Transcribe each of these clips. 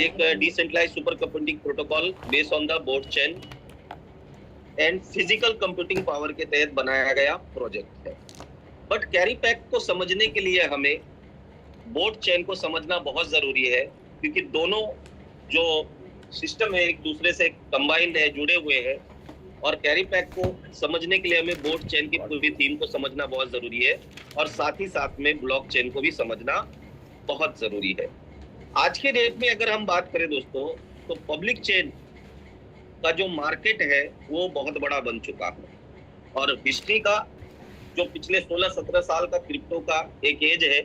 एक decentralised super computing protocol based on the block chain and physical computing power के तहत बनाया गया प्रोजेक्ट है। बट कैरी पैक को समझने के लिए हमें बोर्ड चेन को समझना बहुत जरूरी है, क्योंकि दोनों जो सिस्टम है एक दूसरे से कंबाइंड है, जुड़े हुए हैं। और कैरी पैक को समझने के लिए हमें बोर्ड चेन की पूरी थीम को समझना बहुत जरूरी है, और साथ ही साथ में ब्लॉक चेन को भी समझना बहुत जरूरी है। आज के डेट में अगर हम बात करें दोस्तों, तो पब्लिक चेन का जो मार्केट है वो बहुत बड़ा बन चुका है। और हिस्ट्री का जो पिछले 16-17 साल का क्रिप्टो का एक एज है,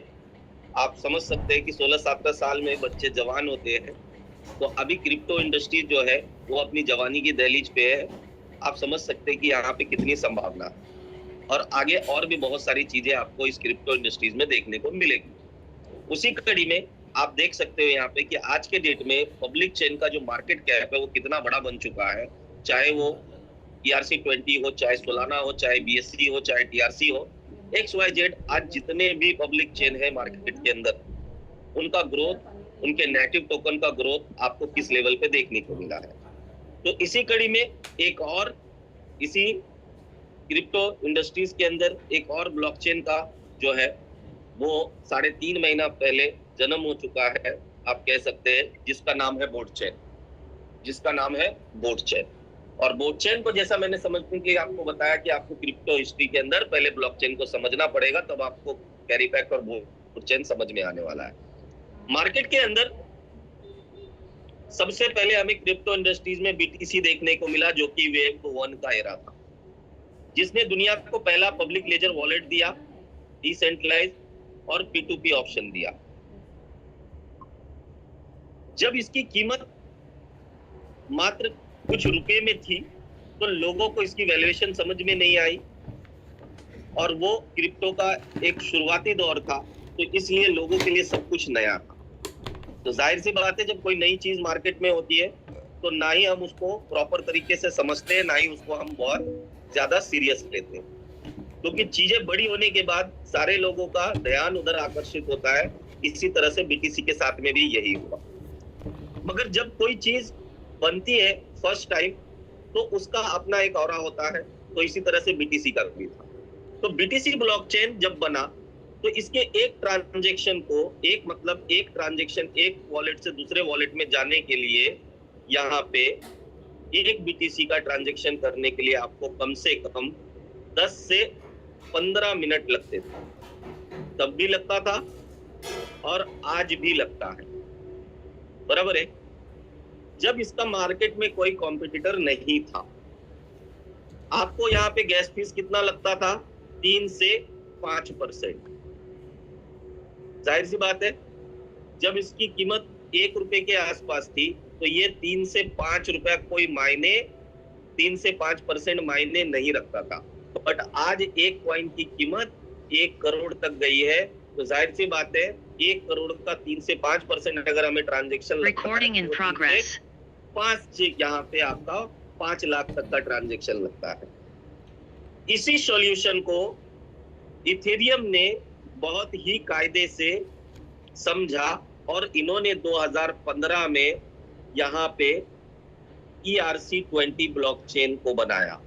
आप समझ सकते हैं कि 16-17 साल में बच्चे जवान होते हैं। तो अभी क्रिप्टो इंडस्ट्री जो है वो अपनी जवानी की दहलीज पे है। आप समझ सकते हैं कि यहाँ पे कितनी संभावना है, और आगे और भी बहुत सारी चीजें आपको इस क्रिप्टो इंडस्ट्रीज में देखने को मिलेगी। उसी कड़ी में आप देख सकते हो यहाँ पे कि आज के डेट में पब्लिक चेन का जो मार्केट कैप है वो कितना बड़ा बन चुका है। चाहे वो ERC-20 हो, चाहे सोलाना हो, चाहे BSC हो, चाहे TRC हो, XYZ, आज जितने भी पब्लिक चेन है मार्केट के अंदर, उनका ग्रोथ, उनके नेटिव टोकन का ग्रोथ आपको किस लेवल पे देखने को मिला है। तो इसी कड़ी में एक और इसी क्रिप्टो इंडस्ट्रीज के अंदर एक और ब्लॉकचेन का जो है वो 3.5 महीना पहले जन्म हो चुका है, आप कह सकते हैं, जिसका नाम है बोर्ड चेन, जिसका नाम है बोर्ड चेन। और बोर्ड चेन को जैसा मैंने समझने के आपको बताया कि आपको क्रिप्टो हिस्ट्री के अंदर पहले ब्लॉकचेन को समझना पड़ेगा, तब आपको कैरी पैक और बोर्ड चेन समझ में आने वाला है। मार्केट के अंदर सबसे पहले हमें क्रिप्टो इंडस्ट्रीज में BTC देखने को मिला, जो कि वेव 1 का एरा था, जिसने दुनिया को पहला पब्लिक लेजर वॉलेट दिया, डिसेंट्रलाइज और P2P ऑप्शन दिया। जब इसकी कीमत मात्र कुछ रुपए में थी तो लोगों को इसकी वैल्यूएशन समझ में नहीं आई, और वो क्रिप्टो का एक शुरुआती दौर था, तो इसलिए लोगों के लिए सब कुछ नया था। तो जाहिर सी बात है, जब कोई नई चीज मार्केट में होती है तो ना ही हम उसको प्रॉपर तरीके से समझते हैं, ना ही उसको हम बहुत ज्यादा सीरियस लेते हैं, क्योंकि चीजें बड़ी होने के बाद सारे लोगों का ध्यान उधर आकर्षित होता है। इसी तरह से BTC के साथ में भी यही हुआ। मगर जब कोई चीज बनती है फर्स्ट टाइम तो उसका अपना एक ऑरा होता है, तो इसी तरह से BTC का भी था। तो BTC ब्लॉकचेन जब बना तो इसके एक ट्रांजैक्शन को, एक ट्रांजैक्शन एक वॉलेट से दूसरे वॉलेट में जाने के लिए, यहाँ पे एक BTC का ट्रांजैक्शन करने के लिए आपको कम से कम 10 से 15 मिनट लगते थे। तब भी लगता था और आज भी लगता है, बराबर है। जब इसका मार्केट में कोई कॉम्पिटिटर नहीं था, आपको यहाँ पे गैस फीस कितना लगता था? 3 से 5%। जाहिर सी बात है, जब इसकी कीमत 1 रुपए के आसपास थी तो ये 3 से 5 रुपया कोई मायने, 3 से 5% मायने नहीं रखता था। बट आज एक कॉइन की कीमत 1 करोड़ तक गई है, तो जाहिर सी बात है 1 करोड़ का 3 से 5% अगर हमें ट्रांजेक्शन लगता है, 5 यहाँ पे आपका 5 लाख तक का ट्रांजेक्शन लगता है। इसी सॉल्यूशन को इथेरियम ने बहुत ही कायदे से समझा और इन्होंने 2015 में यहाँ पे ERC-20 ब्लॉकचेन को बनाया।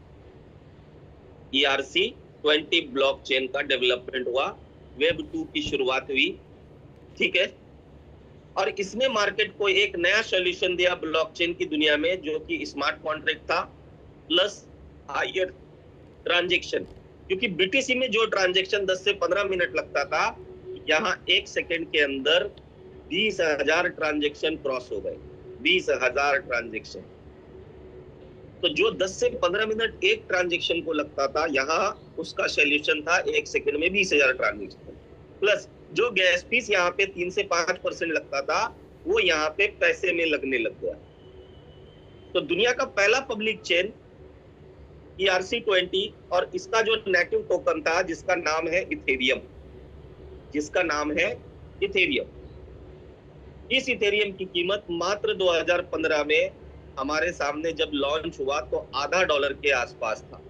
ERC-20 ब्लॉकचेन का डेवलपमेंट हुआ, वेब 2 की शुरुआत हुई, ठीक है। और इसने मार्केट को एक नया सॉल्यूशन दिया ब्लॉकचेन की दुनिया में, जो कि स्मार्ट कॉन्ट्रैक्ट था प्लस हायर ट्रांजैक्शन। क्योंकि BTC में जो ट्रांजैक्शन 10 से 15 मिनट लगता था, यहाँ 1 सेकेंड के अंदर 20,000 ट्रांजैक्शन क्रॉस हो गए, 20,000 ट्रांजैक्शन। तो जो 10 से 15 मिनट एक ट्रांजैक्शन को लगता था, यहाँ उसका सॉल्यूशन था 1 सेकेंड में 20,000 ट्रांजैक्शन। प्लस जो गैस फीस यहाँ पे 3 से 5% लगता था, वो यहाँ पे पैसे में लगने लग गया। तो दुनिया का पहला पब्लिक चेन ERC-20, और इसका जो नेटिव टोकन था जिसका नाम है इथेरियम, जिसका नाम है इथेरियम। इस इथेरियम की कीमत मात्र 2015 में हमारे सामने जब लॉन्च हुआ तो $0.50 के आसपास था।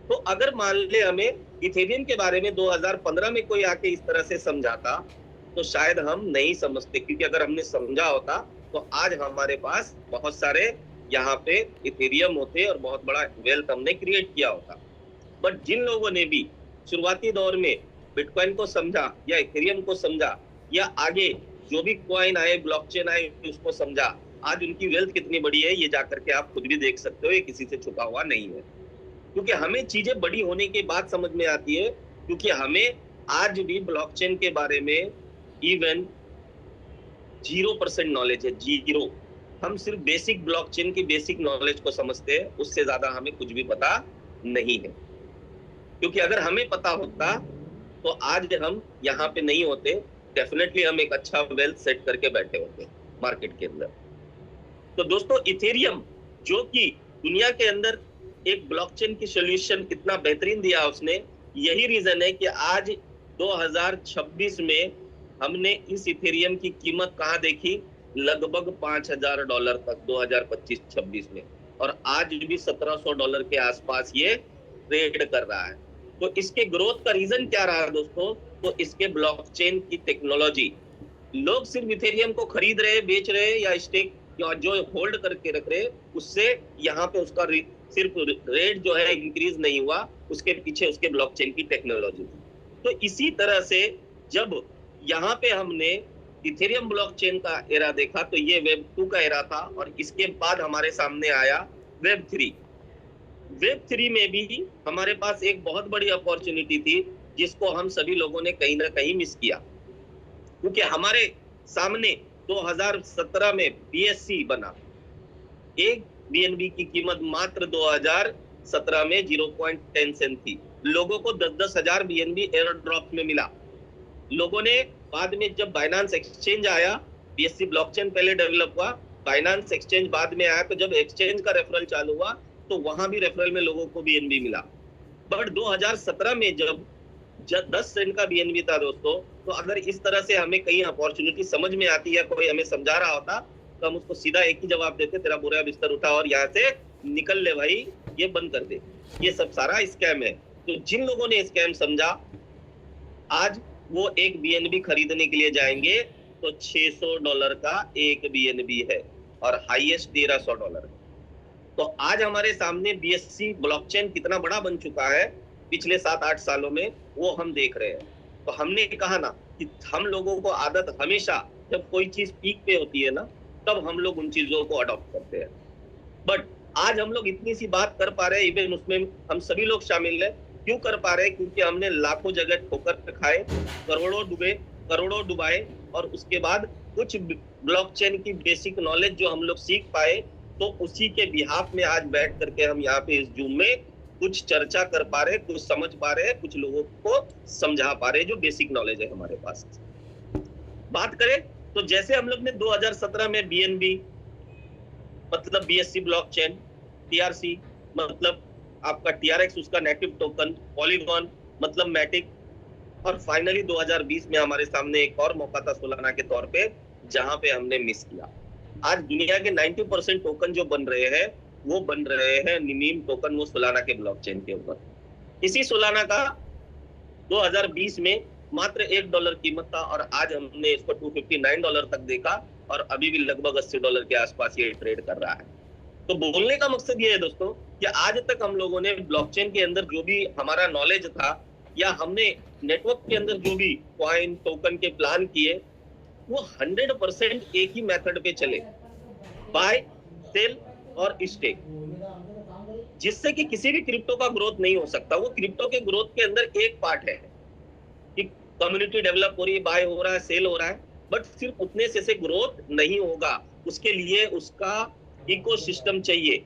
तो अगर मान ले हमें इथेरियम के बारे में 2015 में कोई आके इस तरह से समझाता तो शायद हम नहीं समझते, क्योंकि अगर हमने समझा होता तो आज हमारे पास बहुत सारे यहाँ पे इथेरियम होते और बहुत बड़ा वेल्थ हमने क्रिएट किया होता। बट जिन लोगों ने भी शुरुआती दौर में बिटकॉइन को समझा या इथेरियम को समझा या आगे जो भी कॉइन आए, ब्लॉकचेन आए, उसको समझा, आज उनकी वेल्थ कितनी बड़ी है ये जाकर के आप खुद भी देख सकते हो, ये किसी से छुपा हुआ नहीं है। क्योंकि हमें चीजें बड़ी होने के बाद समझ में आती है, क्योंकि हमें आज भी ब्लॉकचेन के बारे में इवन 0% नॉलेज है, जीरो। हम सिर्फ बेसिक ब्लॉकचेन की बेसिक नॉलेज को समझते हैं, उससे ज्यादा हमें कुछ भी पता नहीं है। क्योंकि अगर हमें पता होता तो आज हम यहाँ पे नहीं होते, डेफिनेटली हम एक अच्छा वेल्थ सेट करके बैठे होते मार्केट के अंदर। तो दोस्तों, इथेरियम जो कि दुनिया के अंदर एक ब्लॉकचेन की सॉल्यूशन इतना बेहतरीन दिया उसने, यही रीजन है कि आज 2026 में हमने इस इथेरियम की कीमत कहाँ देखी, लगभग $5000 तक 2025-26 में, और आज भी $1700 के आसपास ये ट्रेड कर रहा है। तो इसके ग्रोथ का रीजन क्या रहा दोस्तों, तो इसके ब्लॉकचेन की टेक्नोलॉजी। लोग सिर्फ इथेरियम को खरीद रहे, बेच रहे या स्टेक या जो होल्ड करके रख रहे, उससे यहाँ पे उसका सिर्फ रेट जो है इंक्रीज नहीं हुआ, उसके पीछे उसके ब्लॉकचेन की टेक्नोलॉजी थी। तो इसी तरह से जब यहाँ पे हमने इथेरियम ब्लॉकचेन का एरा देखा तो ये वेब 2 का एरा था, और इसके बाद हमारे सामने आया वेब 3। वेब 3 में भी हमारे पास एक बहुत बड़ी अपॉर्चुनिटी थी, जिसको हम सभी लोगों ने कहीं ना कहीं मिस किया, क्योंकि हमारे सामने 2017 में BSC बना। एक BNB की कीमत मात्र 2017 में 0.10 सेंट थी। लोगों को 10-10 हजार BNB एयर ड्रॉप में मिला। लोगों ने बाद में जब बाइनांस एक्सचेंज आया, BSC ब्लॉकचेन पहले डेवलप हुआ, बाइनांस एक्सचेंज बाद में आया, तो जब एक्सचेंज का रेफरल चालू हुआ तो वहां भी रेफरल में लोगों को BNB मिला। बट 2017 में जब 10 सेंट का BNB था दोस्तों, तो अगर इस तरह से हमें कहीं अपॉर्चुनिटी समझ में आती है, कोई हमें समझा रहा होता, तो हम उसको सीधा एक ही जवाब देते, तेरा बुरा बिस्तर उठा और यहाँ से निकल ले भाई, ये बंद कर दे, ये सब सारा स्कैम है। तो जिन लोगों ने स्कैम समझा, आज वो एक BNB खरीदने के लिए जाएंगे तो $600 का एक BNB है और हाईएस्ट $1300। तो आज हमारे सामने BSC ब्लॉकचेन कितना बड़ा बन चुका है पिछले 7-8 सालों में, वो हम देख रहे हैं। तो हमने कहा ना कि हम लोगों को आदत हमेशा, जब कोई चीज पीक पे होती है ना, तब हम लोग उन चीजों को अडॉप्ट करते हैं। बट आज हम लोग इतनी सी बात कर पा रहे हैं, इवन उसमें हम सभी लोग शामिल हैं। क्यों कर पा रहे हैं? क्योंकि हमने लाखों जगह ठोकर खाए, करोड़ों डूबे, करोड़ों डुबाए, और उसके बाद कुछ ब्लॉकचेन की बेसिक नॉलेज जो हम लोग सीख पाए, तो उसी के बिहाफ में आज बैठ करके हम यहाँ पे इस जूम में कुछ चर्चा कर पा रहे, कुछ समझ पा रहे, कुछ लोगों को समझा पा रहे, जो बेसिक नॉलेज है हमारे पास। बात करें तो जैसे हम लोग ने 2017 में BNB मतलब BSC ब्लॉकचेन, TRC मतलब आपका TRX उसका नेटिव टोकन, पॉलीगॉन मतलब मैटिक, और फाइनली 2020 में हमारे सामने एक और मौका था सोलाना के तौर पे, जहां पे हमने मिस किया। आज दुनिया के 90% टोकन जो बन रहे हैं, वो बन रहे हैं निमीम टोकन, वो सोलाना के ब्लॉकचेन के ऊपर। इसी सोलाना का 2020 में मात्र $1 कीमत था, और आज हमने इसको $259 तक देखा, और अभी भी लगभग $80 के आसपास ये ट्रेड कर रहा है। तो बोलने का मकसद ये है दोस्तों कि आज तक हम लोगों ने ब्लॉकचेन के अंदर जो भी हमारा नॉलेज था, या हमने नेटवर्क के अंदर जो भी कॉइन टोकन के प्लान किए, वो 100% एक ही मेथड पे चले, बाय, सेल और स्टेक, जिससे कि किसी भी क्रिप्टो का ग्रोथ नहीं हो सकता। वो क्रिप्टो के ग्रोथ के अंदर एक पार्ट है कि कम्युनिटी डेवलप हो रही है, बाय हो रहा है, सेल हो रहा है, बट सिर्फ उतने से ग्रोथ नहीं होगा। उसके लिए उसका इकोसिस्टम चाहिए।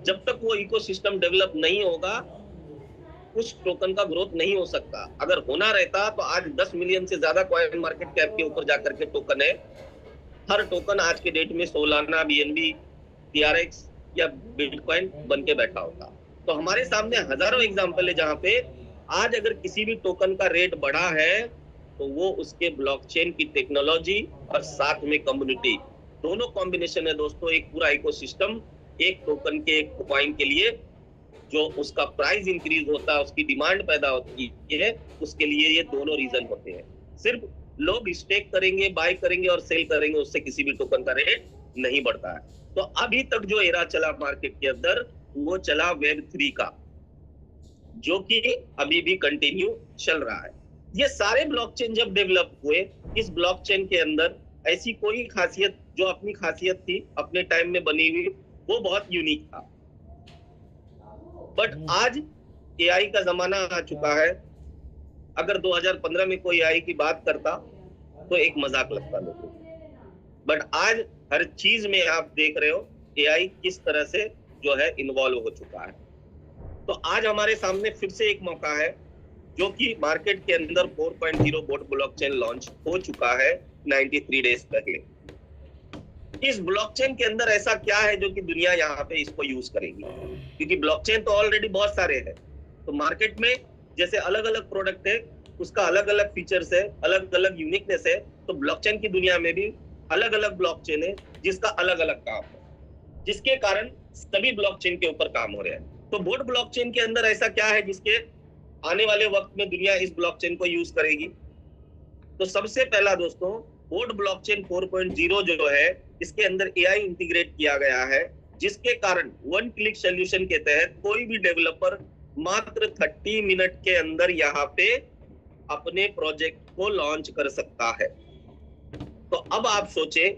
जब तक वो इकोसिस्टम डेवलप नहीं होगा, उस टोकन का ग्रोथ नहीं हो सकता। अगर होना रहता तो आज 10 मिलियन से ज्यादा कॉइन मार्केट कैप के ऊपर जाकर के टोकन है। हर टोकन आज के डेट में सोलाना, BNB, TRX या बिटकॉइन बन के बैठा होता। तो हमारे सामने हजारों एग्जाम्पल है जहां पे आज अगर किसी भी टोकन का रेट बढ़ा है, तो वो उसके ब्लॉकचेन की टेक्नोलॉजी और साथ में कम्युनिटी, दोनों कॉम्बिनेशन है दोस्तों। एक पूरा इकोसिस्टम एक टोकन के, एक कॉइन के लिए जो उसका प्राइस इंक्रीज होता है, उसकी डिमांड पैदा होती है, उसके लिए ये दोनों रीजन होते हैं। सिर्फ लोग स्टेक करेंगे, बाय करेंगे और सेल करेंगे, उससे किसी भी टोकन का रेट नहीं बढ़ता है। तो अभी तक जो एरा चला मार्केट के अंदर, वो चला वेब 3 का, जो कि अभी भी कंटिन्यू चल रहा है। ये सारे ब्लॉकचेन जब डेवलप हुए, इस ब्लॉकचेन के अंदर ऐसी कोई खासियत, जो अपनी खासियत थी अपने टाइम में बनी हुई, वो बहुत यूनिक था। बट आज एआई का जमाना आ चुका है। अगर 2015 में कोई एआई की बात करता तो एक मजाक लगता लोगों को। बट आज हर चीज में आप देख रहे हो एआई किस तरह से जो है इन्वॉल्व हो चुका है। तो आज हमारे सामने फिर से एक मौका है, जो कि मार्केट के अंदर 4.0 बोट ब्लॉकचेन लॉन्च हो चुका है 93 डेज पहले। इस ब्लॉकचेन के अंदर ऐसा क्या है जो कि दुनिया यहाँ पे इसको यूज करेगी? क्योंकि ब्लॉकचेन तो ऑलरेडी बहुत सारे हैं, तो मार्केट में जैसे अलग अलग प्रोडक्ट है, उसका अलग अलग फीचर्स है, अलग अलग यूनिकनेस है, तो ब्लॉकचेन की दुनिया में भी अलग अलग ब्लॉकचेन है जिसका अलग अलग काम है, जिसके कारण सभी ब्लॉकचेन के ऊपर काम हो रहा है। तो बोट ब्लॉकचेन के अंदर ऐसा क्या है जिसके आने वाले वक्त में दुनिया इस ब्लॉकचेन को यूज करेगी? तो सबसे पहला दोस्तों, बोट ब्लॉकचेन 4.0 जो है, इसके अंदर एआई इंटीग्रेट किया गया है, जिसके कारण वन क्लिक सॉल्यूशन के तहत कोई भी डेवलपर मात्र 30 मिनट के अंदर यहाँ पे अपने प्रोजेक्ट को लॉन्च कर सकता है। तो अब आप सोचे,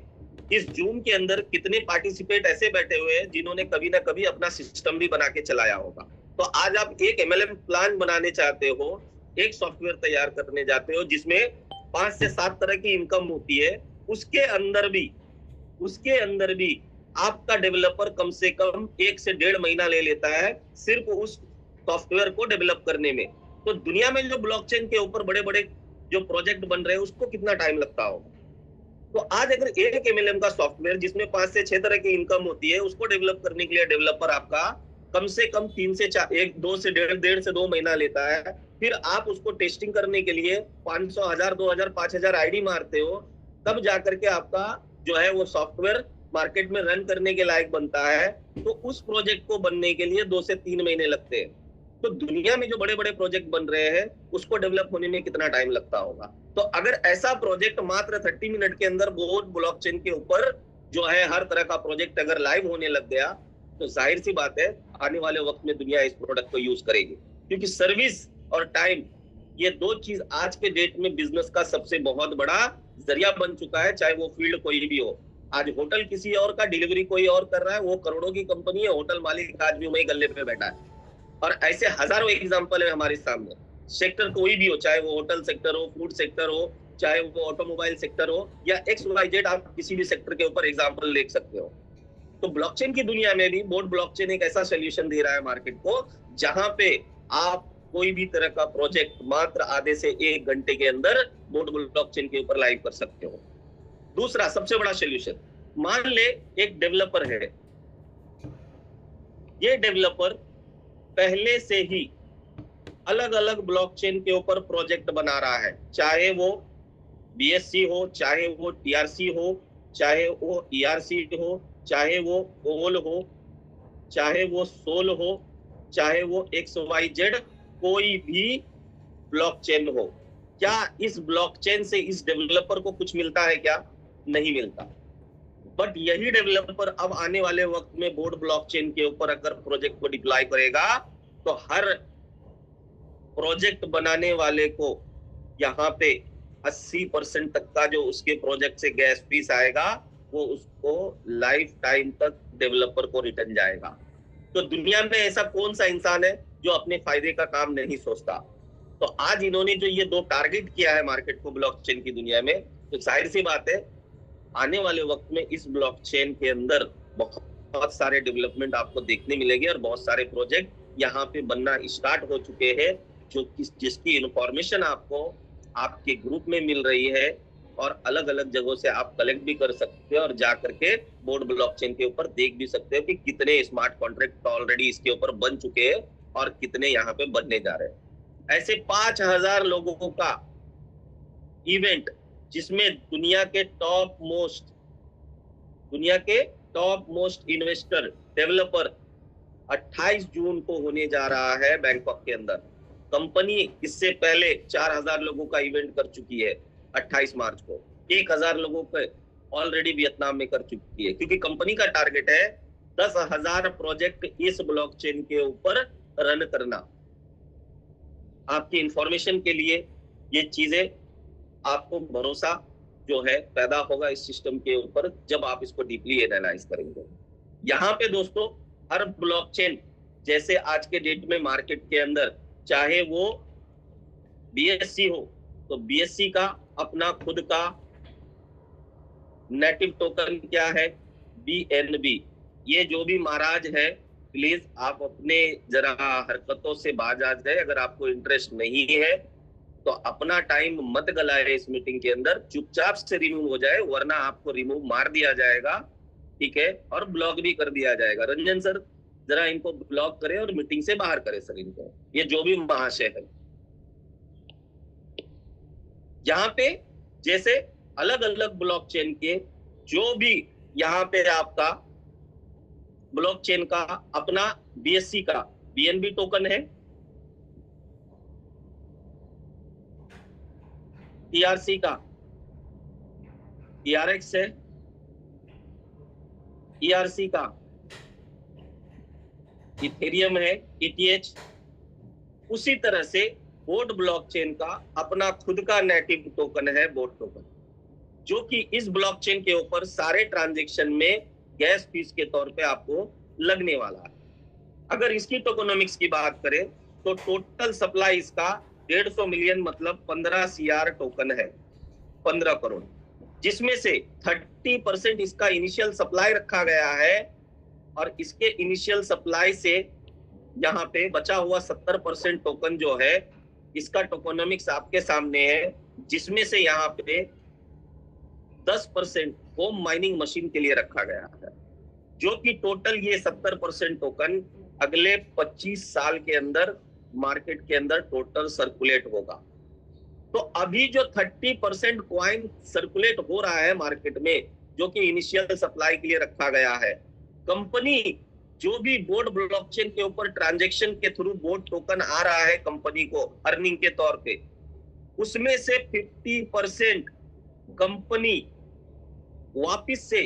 इस जूम के अंदर कितने पार्टिसिपेट ऐसे बैठे हुए हैं जिन्होंने कभी ना कभी अपना सिस्टम भी बना के चलाया होगा। तो आज आप एक एमएलएम प्लान बनाने चाहते हो, एक सॉफ्टवेयर तैयार करने जाते हो जिसमें 5 से 7 तरह की इनकम होती है, उसके अंदर भी आपका डेवलपर कम से कम 1 से 1.5 महीना ले लेता है सिर्फ उस सॉफ्टवेयर को डेवलप करने में। तो दुनिया में जो ब्लॉकचेन के ऊपर बड़े बड़े जो प्रोजेक्ट बन रहे हैं, उसको कितना टाइम लगता होगा? तो आज अगर एक एमएलएम का सॉफ्टवेयर जिसमें 5 से 6 तरह की इनकम होती है, उसको डेवलप करने के लिए डेवलपर आपका कम से कम 3 से 4, 1 2 से 1.5 से 2 महीना लेता है, फिर आप उसको टेस्टिंग करने के लिए 500, 1000, 2000, 5000 आईडी मारते हो, तब जाकर के आपका जो है वो सॉफ्टवेयर मार्केट में रन करने के लायक बनता है। तो उस प्रोजेक्ट को बनने के लिए 2 से 3 महीने लगते हैं। तो दुनिया में जो बड़े बड़े प्रोजेक्ट बन रहे हैं, उसको डेवलप होने में कितना टाइम लगता होगा? तो अगर ऐसा प्रोजेक्ट मात्र 30 मिनट के अंदर बोट ब्लॉकचेन के ऊपर जो है हर तरह का प्रोजेक्ट अगर लाइव होने लग गया, तो जाहिर सी बात है आने वाले वक्त में दुनिया इस प्रोडक्ट को यूज करेगी। क्योंकि सर्विस और टाइम, ये 2 चीज आज के डेट में बिजनेस का सबसे बहुत बड़ा जरिया बन चुका है, चाहे वो फील्ड कोई भी हो। आज होटल किसी और का, डिलीवरी कोई और कर रहा है, वो करोड़ों की कंपनी है, होटल मालिक आज भी वही गल्ले पे बैठा है। और ऐसे हजारों एग्जाम्पल है हमारे सामने। सेक्टर कोई भी हो, चाहे वो होटल सेक्टर हो, फूड सेक्टर हो, चाहे वो ऑटोमोबाइल सेक्टर हो, या XYZ, आप किसी भी सेक्टर के ऊपर एग्जाम्पल देख सकते हो। तो ब्लॉकचेन की दुनिया में भी बोट ब्लॉकचेन एक ऐसा सोल्यूशन दे रहा है मार्केट को, जहां पे आप कोई भी तरह का प्रोजेक्ट मात्र आधे से 1 घंटे के अंदर बोट ब्लॉकचेन के ऊपर लाइव कर सकते हो। दूसरा सबसे बड़ा सोल्यूशन, मान ले एक डेवलपर है, ये डेवलपर पहले से ही अलग अलग ब्लॉकचेन के ऊपर प्रोजेक्ट बना रहा है, चाहे वो BSC हो, चाहे वो TRC हो, चाहे वो ERC हो, चाहे वो OL हो, चाहे वो SOL हो, चाहे वो XYZ कोई भी ब्लॉकचेन हो। क्या इस ब्लॉकचेन से इस डेवलपर को कुछ मिलता है क्या? नहीं मिलता। बट यही डेवलपर अब आने वाले वक्त में बोट ब्लॉकचेन के ऊपर अगर प्रोजेक्ट को डिप्लॉय करेगा, तो हर प्रोजेक्ट बनाने वाले को यहाँ पे 80% तक का जो उसके प्रोजेक्ट से गैस फीस आएगा, वो उसको लाइफ टाइम तक डेवलपर को रिटर्न जाएगा। तो दुनिया में ऐसा कौन सा इंसान है जो अपने फायदे का काम नहीं सोचता? तो आज इन्होंने जो ये 2 टारगेट किया है मार्केट को ब्लॉकचेन की दुनिया में, तो जाहिर सी बात है आने वाले वक्त में इस ब्लॉकचेन के अंदर बहुत सारे डेवलपमेंट आपको देखने मिलेंगे और बहुत सारे प्रोजेक्ट यहाँ पे बनना स्टार्ट हो चुके हैं, जो जिसकी इंफॉर्मेशन आपको आपके ग्रुप में मिल रही है और अलग अलग जगहों से आप कलेक्ट भी कर सकते हो और जा करके बोट ब्लॉकचेन के ऊपर देख भी सकते हो कि कितने स्मार्ट कॉन्ट्रैक्ट ऑलरेडी इसके ऊपर बन चुके हैं और कितने यहाँ पे बनने जा रहे हैं। ऐसे 5000 लोगों का इवेंट, जिसमें दुनिया के टॉप मोस्ट इन्वेस्टर डेवलपर 28 जून को होने जा रहा है बैंकॉक के अंदर। कंपनी इससे पहले 4000 लोगों का इवेंट कर चुकी है। 28 मार्च को 1000 लोगों को ऑलरेडी वियतनाम में कर चुकी है, क्योंकि कंपनी का टारगेट है 10,000 प्रोजेक्ट इस ब्लॉकचेन के ऊपर रन करना। आपकी इंफॉर्मेशन के लिए ये चीजें, आपको भरोसा जो है पैदा होगा इस सिस्टम के ऊपर जब आप इसको डीपली एनालाइज करेंगे। यहाँ पे दोस्तों हर ब्लॉकचेन, जैसे आज के डेट में मार्केट के अंदर चाहे वो बीएससी हो, तो बीएससी का अपना खुद का नेटिव टोकन क्या है, बीएनबी। ये जो भी महाराज है, प्लीज आप अपने जरा हरकतों से बाज आ जाए। अगर आपको इंटरेस्ट नहीं है तो अपना टाइम मत गलाए इस मीटिंग के अंदर, चुपचाप से रिमूव हो जाए, वरना आपको रिमूव मार दिया जाएगा, ठीक है, और ब्लॉक भी कर दिया जाएगा। रंजन सर जरा इनको ब्लॉक करें और मीटिंग से बाहर करें सर इनको, ये जो भी महाशय है। यहाँ पे जैसे अलग अलग ब्लॉकचेन के जो भी यहाँ पे आपका ब्लॉकचेन का अपना बीएससी का बीएनबी टोकन है, टीआरसी का टीआरएक्स है, ईआरसी का इथेरियम है, ईटीएच। उसी तरह से बोट ब्लॉकचेन का अपना खुद का नेटिव टोकन है, बोट टोकन, जो कि इस ब्लॉकचेन के ऊपर सारे ट्रांजैक्शन में गैस फीस के तौर पे आपको लगने वाला है। अगर इसकी टोकोनॉमिक्स की बात करें तो टोटल सप्लाई इसका 150 मिलियन मतलब 15 CR टोकन है, 15 करोड़, जिसमें से 30% इसका इनिशियल सप्लाई रखा गया है, और इसके इनिशियल सप्लाई से यहाँ पे बचा हुआ 70% टोकन जो है, इसका टोकोनॉमिक्स आपके सामने है, जिसमें से यहाँ पे 10% होम माइनिंग मशीन के लिए रखा गया है, जो कि टोटल ये 70% टोकन अगले 25 साल के अंदर मार्केट के अंदर टोटल सर्कुलेट होगा। तो अभी जो 30% कॉइन सर्कुलेट हो रहा है मार्केट में, जो कि इनिशियल सप्लाई के लिए रखा गया है, कंपनी जो भी बोट ब्लॉकचेन के ऊपर ट्रांजैक्शन के थ्रू बोट टोकन आ रहा है कंपनी को अर्निंग के तौर पे, उसमें से 50% कंपनी वापिस से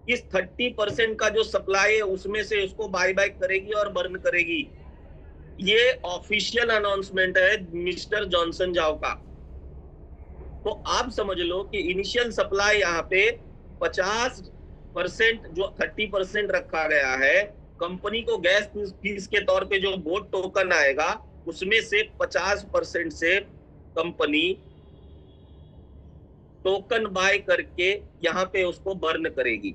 इस 30% का जो सप्लाई है उसमें से उसको बाय बैक करेगी और बर्न करेगी। ये ऑफिशियल अनाउंसमेंट है मिस्टर जॉनसन जाओ का। तो आप समझ लो कि इनिशियल सप्लाई यहाँ पे 50%, जो 30% रखा गया है, कंपनी को गैस फीस के तौर पे जो बोट टोकन आएगा उसमें से 50% से कंपनी टोकन बाय करके यहाँ पे उसको बर्न करेगी।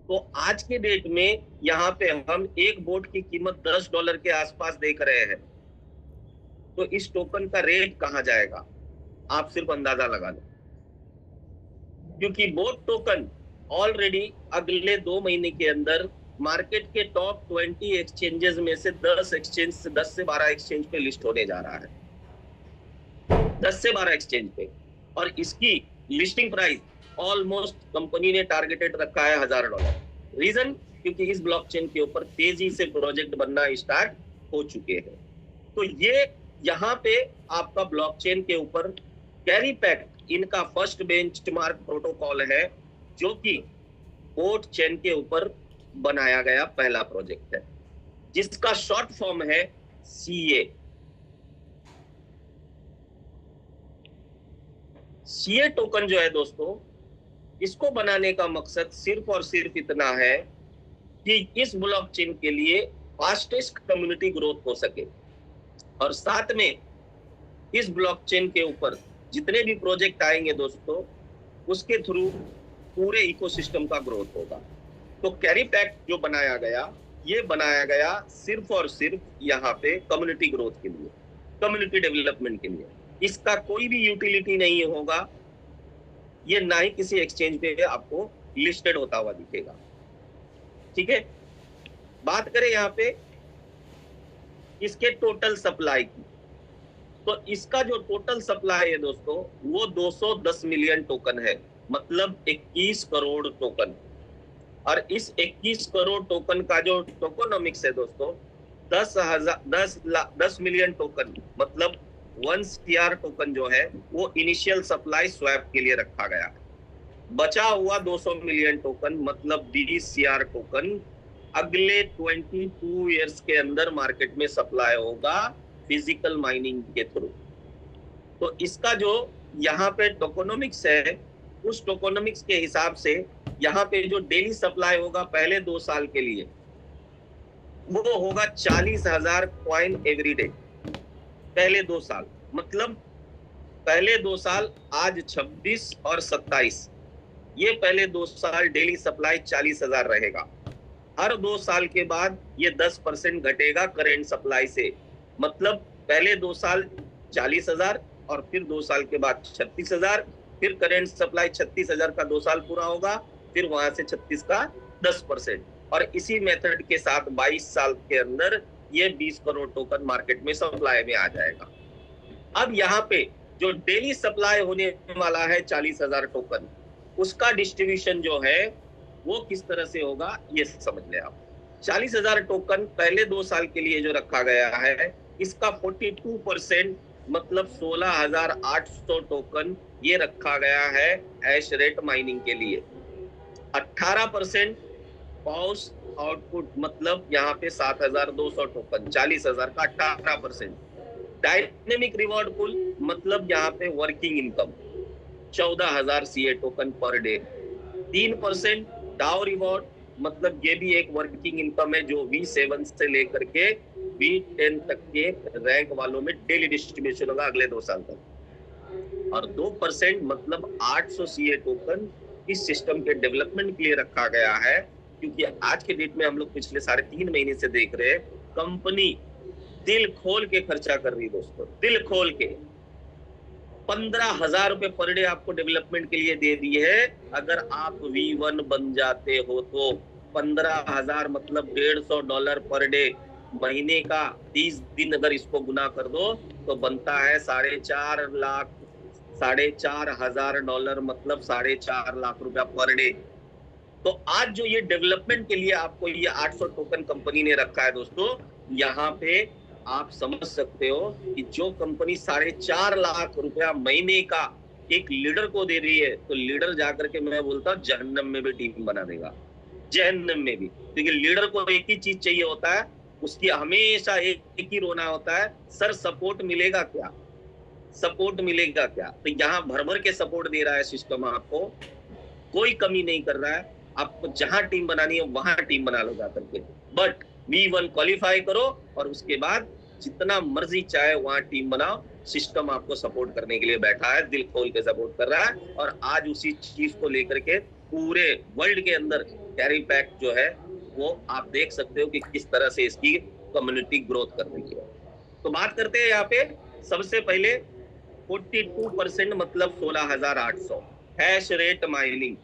तो आज के डेट में यहाँ पे हम एक बोट की कीमत $10 के आसपास देख रहे हैं। तो इस टोकन का रेट कहां जाएगा आप सिर्फ अंदाजा लगा लो, क्योंकि बोट टोकन ऑलरेडी अगले 2 महीने के अंदर मार्केट के टॉप 20 एक्सचेंजेस में से 10 से 12 एक्सचेंज पे लिस्ट होने जा रहा है, 10 से 12 एक्सचेंज पे। और इसकी लिस्टिंग प्राइस ऑलमोस्ट कंपनी ने टारगेटेड रखा है $1000। रीजन, क्योंकि इस ब्लॉकचेन के ऊपर तेजी से प्रोजेक्ट बनना स्टार्ट हो चुके हैं। तो ये यहाँ पे आपका ब्लॉकचेन के ऊपर कैरी पैक्ट इनका फर्स्ट बेंचमार्क प्रोटोकॉल है, जो कि बोट चेन के ऊपर बनाया गया पहला प्रोजेक्ट है, जिसका शॉर्ट फॉर्म है CA। CA टोकन जो है दोस्तों, इसको बनाने का मकसद सिर्फ और सिर्फ इतना है कि इस ब्लॉकचेन के लिए फास्टेस्ट कम्युनिटी ग्रोथ हो सके, और साथ में इस ब्लॉकचेन के ऊपर जितने भी प्रोजेक्ट आएंगे दोस्तों, उसके थ्रू पूरे इकोसिस्टम का ग्रोथ होगा। तो कैरी पैक्ट जो बनाया गया, ये बनाया गया सिर्फ और सिर्फ यहाँ पे कम्युनिटी ग्रोथ के लिए, कम्युनिटी डेवलपमेंट के लिए। इसका कोई भी यूटिलिटी नहीं होगा, ये ना ही किसी एक्सचेंज पे आपको लिस्टेड होता हुआ दिखेगा। ठीक है, बात करें यहाँ पे इसके टोटल सप्लाई की, तो इसका जो टोटल सप्लाई है दोस्तों, वो 210 मिलियन टोकन है, मतलब 21 करोड़ टोकन। और इस 21 करोड़ टोकन का जो टोकोनॉमिक्स है दोस्तों, 10 मिलियन टोकन मतलब 1 CR टोकन जो है वो इनिशियल सप्लाई स्वैप के लिए रखा गया है। बचा हुआ 200 मिलियन टोकन मतलब 20 CR टोकन अगले 22 इयर्स के अंदर मार्केट में सप्लाई होगा फिजिकल माइनिंग के थ्रू। तो इसका जो यहाँ पे टोकोनॉमिक्स है, उस टोकोनॉमिक्स के हिसाब से यहाँ पे जो डेली सप्लाई होगा पहले 2 साल के लिए वो होगा 40,000 कॉइन एवरी डे। पहले 2 साल मतलब पहले 2 साल आज 26 और 27, ये पहले 2 साल डेली सप्लाई 40,000 रहेगा। हर 2 साल के बाद ये 10% घटेगा करेंट सप्लाई से, मतलब पहले 2 साल 40,000 और फिर 2 साल के बाद 36,000, फिर करेंट सप्लाई 36,000 का 2 साल पूरा होगा, फिर वहां से 36 का 10%, और इसी मेथड के साथ 22 साल के अंदर ये 20 करोड़ टोकन मार्केट में सप्लाई में आ जाएगा। अब यहाँ पे जो डेली सप्लाई होने वाला है 40,000 टोकन, उसका डिस्ट्रीब्यूशन जो है वो किस तरह से होगा ये समझ ले आप। 40,000 टोकन पहले 2 साल के लिए जो रखा गया है, इसका 42% मतलब 16,800 टोकन ये रखा गया है हैश रेट माइनिंग के लिए। 18% पॉज आउटपुट मतलब यहाँ पे 7,200 टोकन, 40,000 का 18%। डायनेमिक रिवॉर्ड पुल मतलब यहाँ पे working income 14,000 CA token per day. 3% डाउ रिवॉर्ड मतलब ये भी एक वर्किंग इनकम है जो V7 से लेकर के V10 तक के रैंक वालों में डेली डिस्ट्रीब्यूशन होगा अगले 2 साल तक। और 2% मतलब 800 CA टोकन इस सिस्टम के डेवलपमेंट के लिए रखा गया है, क्योंकि आज के डेट में हम लोग पिछले 3.5 महीने से देख रहे हैं कंपनी दिल खोल के खर्चा कर रही है दोस्तों, दिल खोल के। 15,000 रुपए पर डे आपको डेवलपमेंट के लिए दे दी है। अगर आप V1 बन जाते हो तो 15,000 मतलब $150 पर डे, महीने का 30 दिन अगर इसको गुना कर दो तो बनता है $4,500 मतलब 4.5 लाख रुपया पर डे। तो आज जो ये डेवलपमेंट के लिए आपको ये 800 टोकन कंपनी ने रखा है दोस्तों, यहाँ पे आप समझ सकते हो कि जो कंपनी 4.5 लाख रुपया महीने का एक लीडर को दे रही है, तो लीडर जाकर के मैं बोलता हूँ जहन्नम में भी टीम बना देगा, जहन्नम में भी। क्योंकि लीडर को एक ही चीज चाहिए होता है, उसकी हमेशा एक ही रोना होता है, सर सपोर्ट मिलेगा क्या, सपोर्ट मिलेगा क्या। तो यहाँ भर भर के सपोर्ट दे रहा है सिस्टम, आपको कोई कमी नहीं कर रहा है। आपको जहां टीम बनानी है वहां टीम बना लो जाकर के, बट V1 क्वालिफाई करो और उसके बाद जितना मर्जी चाहे वहां टीम बनाओ। सिस्टम आपको सपोर्ट करने के लिए बैठा है, दिल खोल के सपोर्ट कर रहा है। और आज उसी चीज को लेकर के पूरे वर्ल्ड के अंदर कैरी पैक जो है वो आप देख सकते हो कि किस तरह से इसकी कम्युनिटी ग्रोथ कर रही है। तो बात करते हैं यहाँ पे सबसे पहले 42% मतलब 16,800 हैश रेट माइनिंग।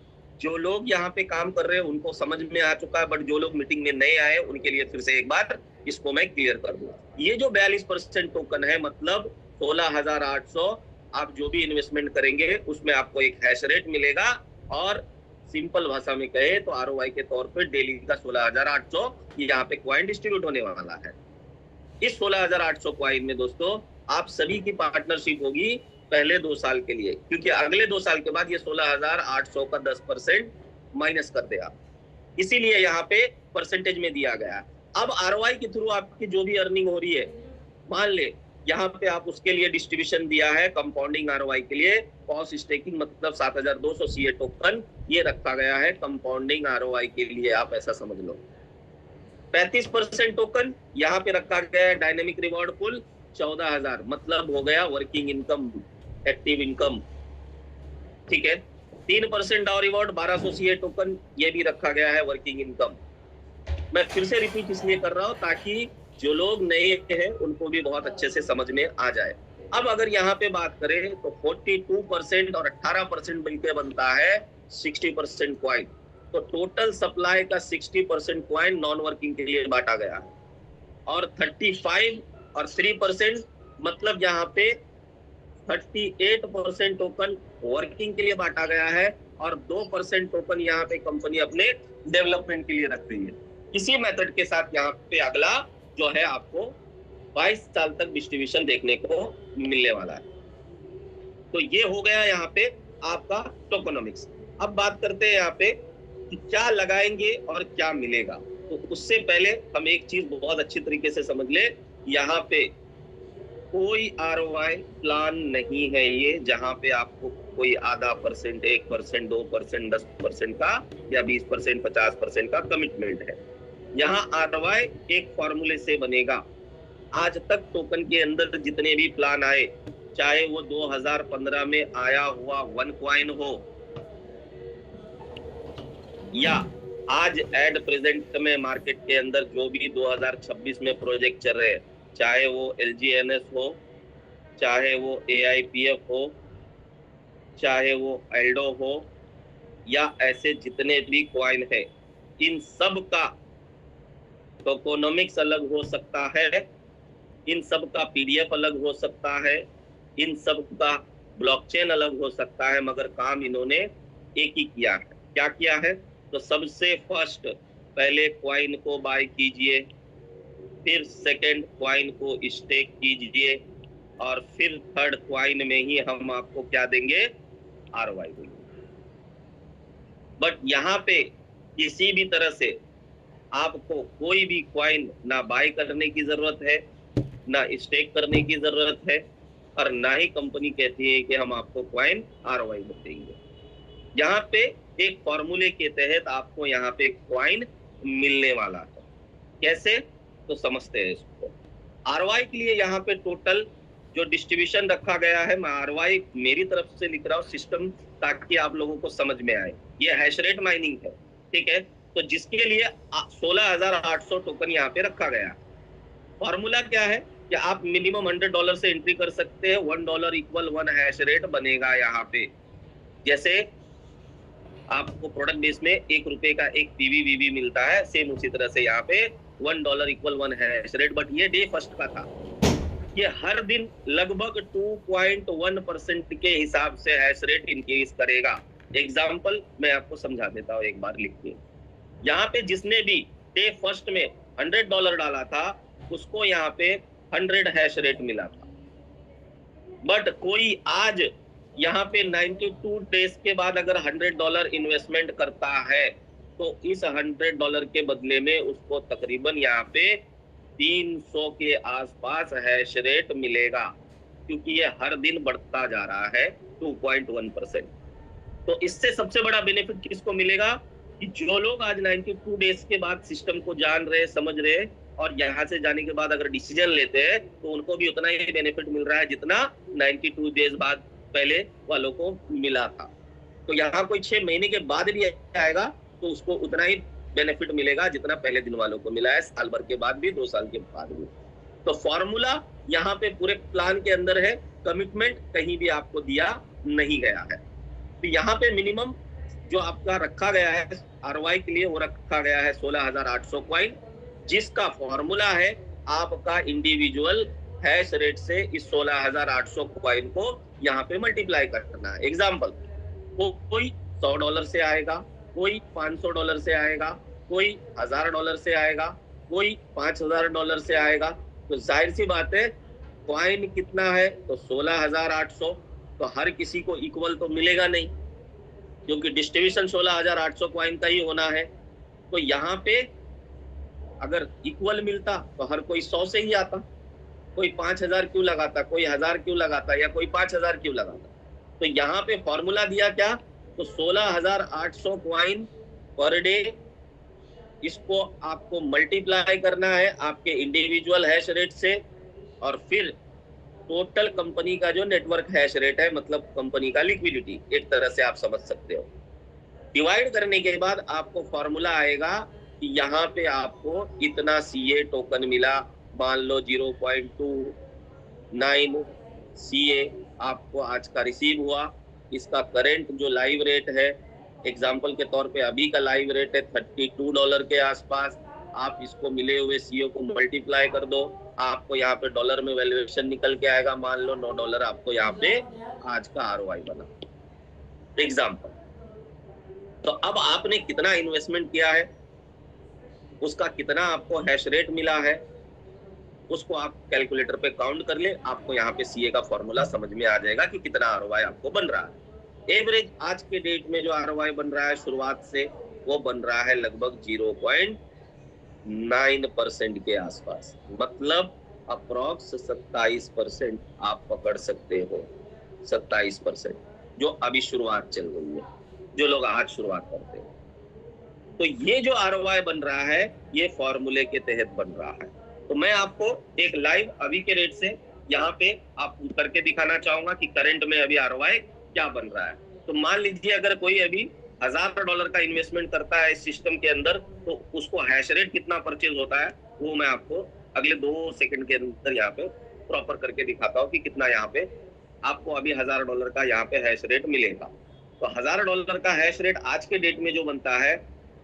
जो लोग यहाँ पे काम कर रहे हैं उनको समझ में आ चुका है, बट जो लोग मीटिंग में नए आए उनके लिए फिर से एक बार इसको मैं क्लियर कर दूं। ये जो 42% टोकन है मतलब 16,800, आप जो भी इन्वेस्टमेंट करेंगे उसमें आपको एक हैश रेट मिलेगा, और सिंपल भाषा में कहे तो ROI के तौर पे डेली का 16,800 यहाँ पे क्वाइन डिस्ट्रीब्यूट होने वाला है। इस 16,800 क्वाइन में दोस्तों आप सभी की पार्टनरशिप होगी पहले 2 साल के लिए, क्योंकि अगले 2 साल के बाद ये 16,800 का 10% माइनस कर देगा, इसीलिए यहाँ पे परसेंटेज में दिया गया। अब ROI के थ्रू आपकी जो भी अर्निंग हो रही है, मान ले यहाँ पे आप उसके लिए डिस्ट्रीब्यूशन दिया है कंपाउंडिंग ROI के लिए, पॉज स्टेकिंग मतलब 7,200 CA टोकन ये रखा गया है कंपाउंडिंग ROI के लिए, आप ऐसा समझ लो। 35% टोकन यहाँ पे रखा गया है डायनेमिक रिवॉर्ड पुल 14,000 मतलब हो गया वर्किंग इनकम, एक्टिव इनकम, ठीक है। 3% डाउ रिवॉर्ड 1,200 CA टोकन ये भी रखा गया है वर्किंग इनकम। मैं फिर से रिपीट इसलिए कर रहा हूं ताकि जो लोग नए हैं उनको भी बहुत अच्छे से समझ में आ जाए। अब अगर यहाँ पे बात करें तो 42% और 18% मिलकर बनता है 60% क्वाइन। तो टोटल सप्लाई का 60% क्वाइन नॉन वर्किंग के लिए बांटा गया है, और 35 और 3% मतलब यहाँ पे 38% टोकन वर्किंग के लिए बांटा गया है, और 2% टोकन यहाँ पे कंपनी अपने डेवलपमेंट के लिए रख रही है। इसी मेथड के साथ यहाँ पे अगला जो है आपको 22 साल तक डिस्ट्रीब्यूशन देखने को मिलने वाला है। तो ये हो गया यहाँ पे आपका टोकेनोमिक्स। अब बात करते हैं यहाँ पे कि क्या लगाएंगे और क्या मिलेगा। तो उससे पहले हम एक चीज बहुत अच्छी तरीके से समझ ले, यहाँ पे कोई आरओआई प्लान नहीं है ये, जहां पे आपको कोई आधा %, 1%, 2%, 10% का या 20%, 50% का कमिटमेंट है। यहाँ आरओआई एक फॉर्मूले से बनेगा। आज तक टोकन के अंदर जितने भी प्लान आए, चाहे वो 2015 में आया हुआ वन कॉइन हो, या आज एट प्रेजेंट में मार्केट के अंदर जो भी 2026 में प्रोजेक्ट चल रहे हैं, चाहे वो LGNS हो, चाहे वो AIPF हो, चाहे वो एल्डो हो, या ऐसे जितने भी कॉइन है, इन सब का टोकेनोमिक्स अलग हो सकता है, इन सब का PDF अलग हो सकता है, इन सब का ब्लॉकचेन अलग हो सकता है, मगर काम इन्होंने एक ही किया है। क्या किया है? तो सबसे फर्स्ट पहले कॉइन को बाय कीजिए, फिर सेकंड कॉइन को स्टेक कीजिए, और फिर थर्ड कॉइन में ही हम आपको क्या देंगे? ROI देंगे। बट यहाँ पे किसी भी तरह से आपको कोई भी कॉइन ना बाय करने की जरूरत है, ना स्टेक करने की जरूरत है, और ना ही कंपनी कहती है कि हम आपको कॉइन ROI में देंगे। यहाँ पे एक फॉर्मूले के तहत आपको यहाँ पे कॉइन मिलने वाला है। कैसे? तो समझते हैं इसको। ROI के लिए यहाँ पे टोटल जो डिस्ट्रीब्यूशन रखा गया है, मैं ROI मेरी तरफ से लिख रहा हूँ सिस्टम, ताकि आप लोगों को समझ में आए। ये हैश रेट माइनिंग है, ठीक है? तो जिसके लिए 16,800 टोकन यहाँ पे रखा गया। फॉर्मूला क्या है कि आप मिनिमम $100 से एंट्री कर सकते हैं। $1 इक्वल 1 हैश रेट बनेगा यहाँ पे। जैसे आपको प्रोडक्ट बेस में ₹1 का एक PVVV मिलता है, सेम उसी तरह से यहाँ पे $1 इक्वल 1 हैश रेट। बट ये डे फर्स्ट का था। ये हर दिन लगभग 2.1% के हिसाब से हैश रेट इंक्रीज करेगा। एग्जाम्पल मैं आपको समझा देता हूँ एक बार लिख के। यहाँ पे जिसने भी डे फर्स्ट में $100 डाला था, उसको यहाँ पे 100 हैश रेट मिला था। बट कोई आज यहाँ पे 92 डेज के बाद अगर $100 इन्वेस्टमेंट करता है, तो इस $100 के बदले में उसको तकरीबन यहाँ पे 300 के आसपास हैश रेट मिलेगा, क्योंकि ये हर दिन बढ़ता जा रहा है 2.1%। तो इससे सबसे बड़ा बेनिफिट किसको मिलेगा? कि जो लोग आज 92 डेज के बाद सिस्टम को जान रहे, समझ रहे, और यहाँ से जाने के बाद अगर डिसीजन लेते हैं, तो उनको भी उतना ही बेनिफिट मिल रहा है जितना 92 डेज बाद पहले वालों को मिला था। तो यहाँ कोई 6 महीने के बाद भी आएगा तो उसको उतना ही बेनिफिट मिलेगा जितना पहले दिन वालों को मिला है, साल भर के बाद भी, 2 साल के बाद भी। तो फॉर्मूला यहाँ पे पूरे प्लान के अंदर है, कमिटमेंट कहीं भी आपको दिया नहीं गया है। तो यहाँ पे मिनिमम जो आपका रखा गया है ROI के लिए, वो रखा गया है 16,800 कॉइन, जिसका फॉर्मूला है आपका इंडिविजुअल हैश रेट से इस 16,800 कॉइन को यहाँ पे मल्टीप्लाई करना है। एग्जाम्पल, कोई $100 से आएगा, कोई $500 से आएगा, कोई $1,000 से आएगा, कोई $5,000 से आएगा। तो जाहिर सी बात है, कॉइन कितना है? तो 16,800। तो हर किसी को इक्वल तो मिलेगा नहीं, क्योंकि डिस्ट्रीब्यूशन 16,800 कॉइन का ही होना है। तो यहाँ पे अगर इक्वल मिलता तो हर कोई 100 से ही आता। कोई 5,000 क्यों लगाता, कोई 1,000 क्यों लगाता, या कोई 5,000 क्यों लगाता? तो यहाँ पे फॉर्मूला दिया क्या? तो 16,800 कॉइन पर डे, इसको आपको मल्टीप्लाई करना है आपके इंडिविजुअल हैश रेट से, और फिर टोटल कंपनी का जो नेटवर्क हैश रेट है, मतलब कंपनी का लिक्विडिटी, एक तरह से आप समझ सकते हो। डिवाइड करने के बाद आपको फॉर्मूला आएगा कि यहाँ पे आपको इतना CA टोकन मिला। मान लो 0.29 CA आपको आज का रिसीव हुआ। इसका करंट जो लाइव रेट है, एग्जाम्पल के तौर पे अभी का लाइव रेट है $32 के आसपास। आप इसको मिले हुए CO को मल्टीप्लाई कर दो, आपको यहाँ पे डॉलर में वैल्यूएशन निकल के आएगा। मान लो $9 आपको यहाँ पे आज का ROI बना, एग्जाम्पल। तो अब आपने कितना इन्वेस्टमेंट किया है, उसका कितना आपको हैश रेट मिला है, उसको आप कैलकुलेटर पे काउंट कर ले, आपको यहाँ पे सीए का फॉर्मूला समझ में आ जाएगा कि कितना आरओआई आपको बन रहा है। एवरेज आज के डेट में जो आरओआई बन रहा है शुरुआत से, वो बन रहा है लगभग 0.9% के आसपास, मतलब अप्रॉक्स 27% आप पकड़ सकते हो। 27% जो अभी शुरुआत चल रही है, जो लोग आज शुरुआत करते हैं। तो ये जो आरओआई बन रहा है, ये फॉर्मूले के तहत बन रहा है। तो मैं आपको एक लाइव अभी के रेट से यहाँ पे आप करके दिखाना चाहूंगा कि करंट में अभी आरओआई क्या बन रहा है। तो मान लीजिए अगर कोई अभी $1000 का इन्वेस्टमेंट करता है इस सिस्टम के अंदर, तो उसको हैश रेट कितना परचेज होता है वो मैं आपको अगले 2 सेकंड के अंदर यहाँ पे प्रॉपर करके दिखाता हूँ कि कितना यहाँ पे आपको अभी $1000 का यहाँ पे हैश रेट मिलेगा। तो $1000 का हैश रेट आज के डेट में जो बनता है,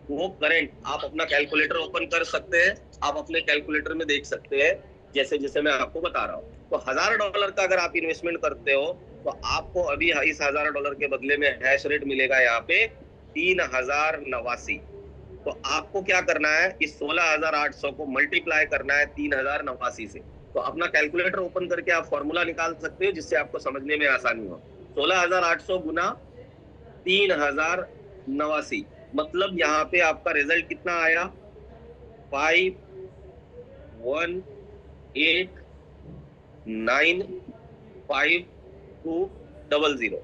वो करंट आप अपना कैलकुलेटर ओपन कर सकते हैं, आप अपने कैलकुलेटर में देख सकते हैं, जैसे जैसे मैं आपको बता रहा हूँ। तो $1000 का अगर आप इन्वेस्टमेंट करते हो, तो आपको अभी इस $1000 के बदले में हैश रेट मिलेगा यहाँ पे 3089। तो आपको क्या करना है, इस 16800 को मल्टीप्लाई करना है 3089 से। तो अपना कैलकुलेटर ओपन करके आप फॉर्मूला निकाल सकते हो, जिससे आपको समझने में आसानी हो। 16800 गुना 3089, मतलब यहाँ पे आपका रिजल्ट कितना आया, 51895200।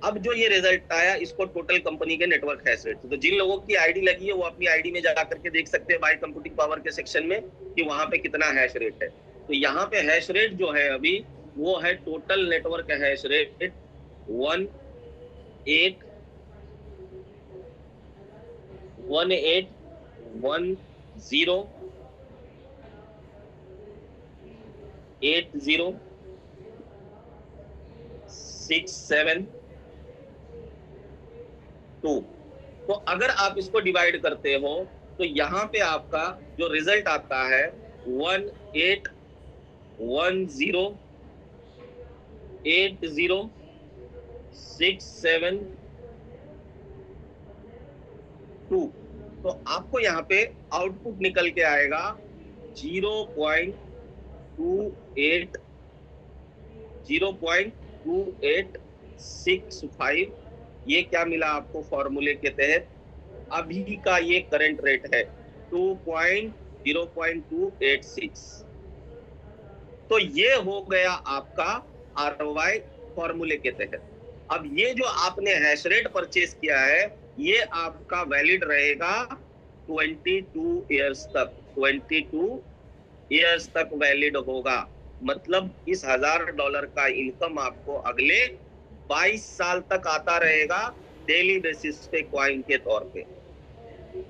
अब जो ये रिजल्ट आया, इसको टोटल कंपनी के नेटवर्क हैश रेट, तो जिन लोगों की आईडी लगी है वो अपनी आईडी में जा करके देख सकते हैं बाय कंप्यूटिंग पावर के सेक्शन में कि वहां पे कितना हैश रेट है। तो यहाँ पे हैश रेट जो है अभी वो है टोटल नेटवर्क हैश रेट 18108067 तो अगर आप इसको डिवाइड करते हो तो यहाँ पे आपका जो रिजल्ट आता है 18108067 तो आपको यहाँ पे आउटपुट निकल के आएगा 0.2865। ये क्या मिला आपको फॉर्मूले के तहत, अभी का ये करंट रेट है 0.286। तो ये हो गया आपका आरओआई फॉर्मूले के तहत। अब ये जो आपने हैश रेट परचेज किया है, ये आपका वैलिड रहेगा 22 ईयर्स तक। 22 ईयर्स तक वैलिड होगा, मतलब इस $1000 का इनकम आपको अगले 22 साल तक आता रहेगा डेली बेसिस पे कॉइन के तौर पे।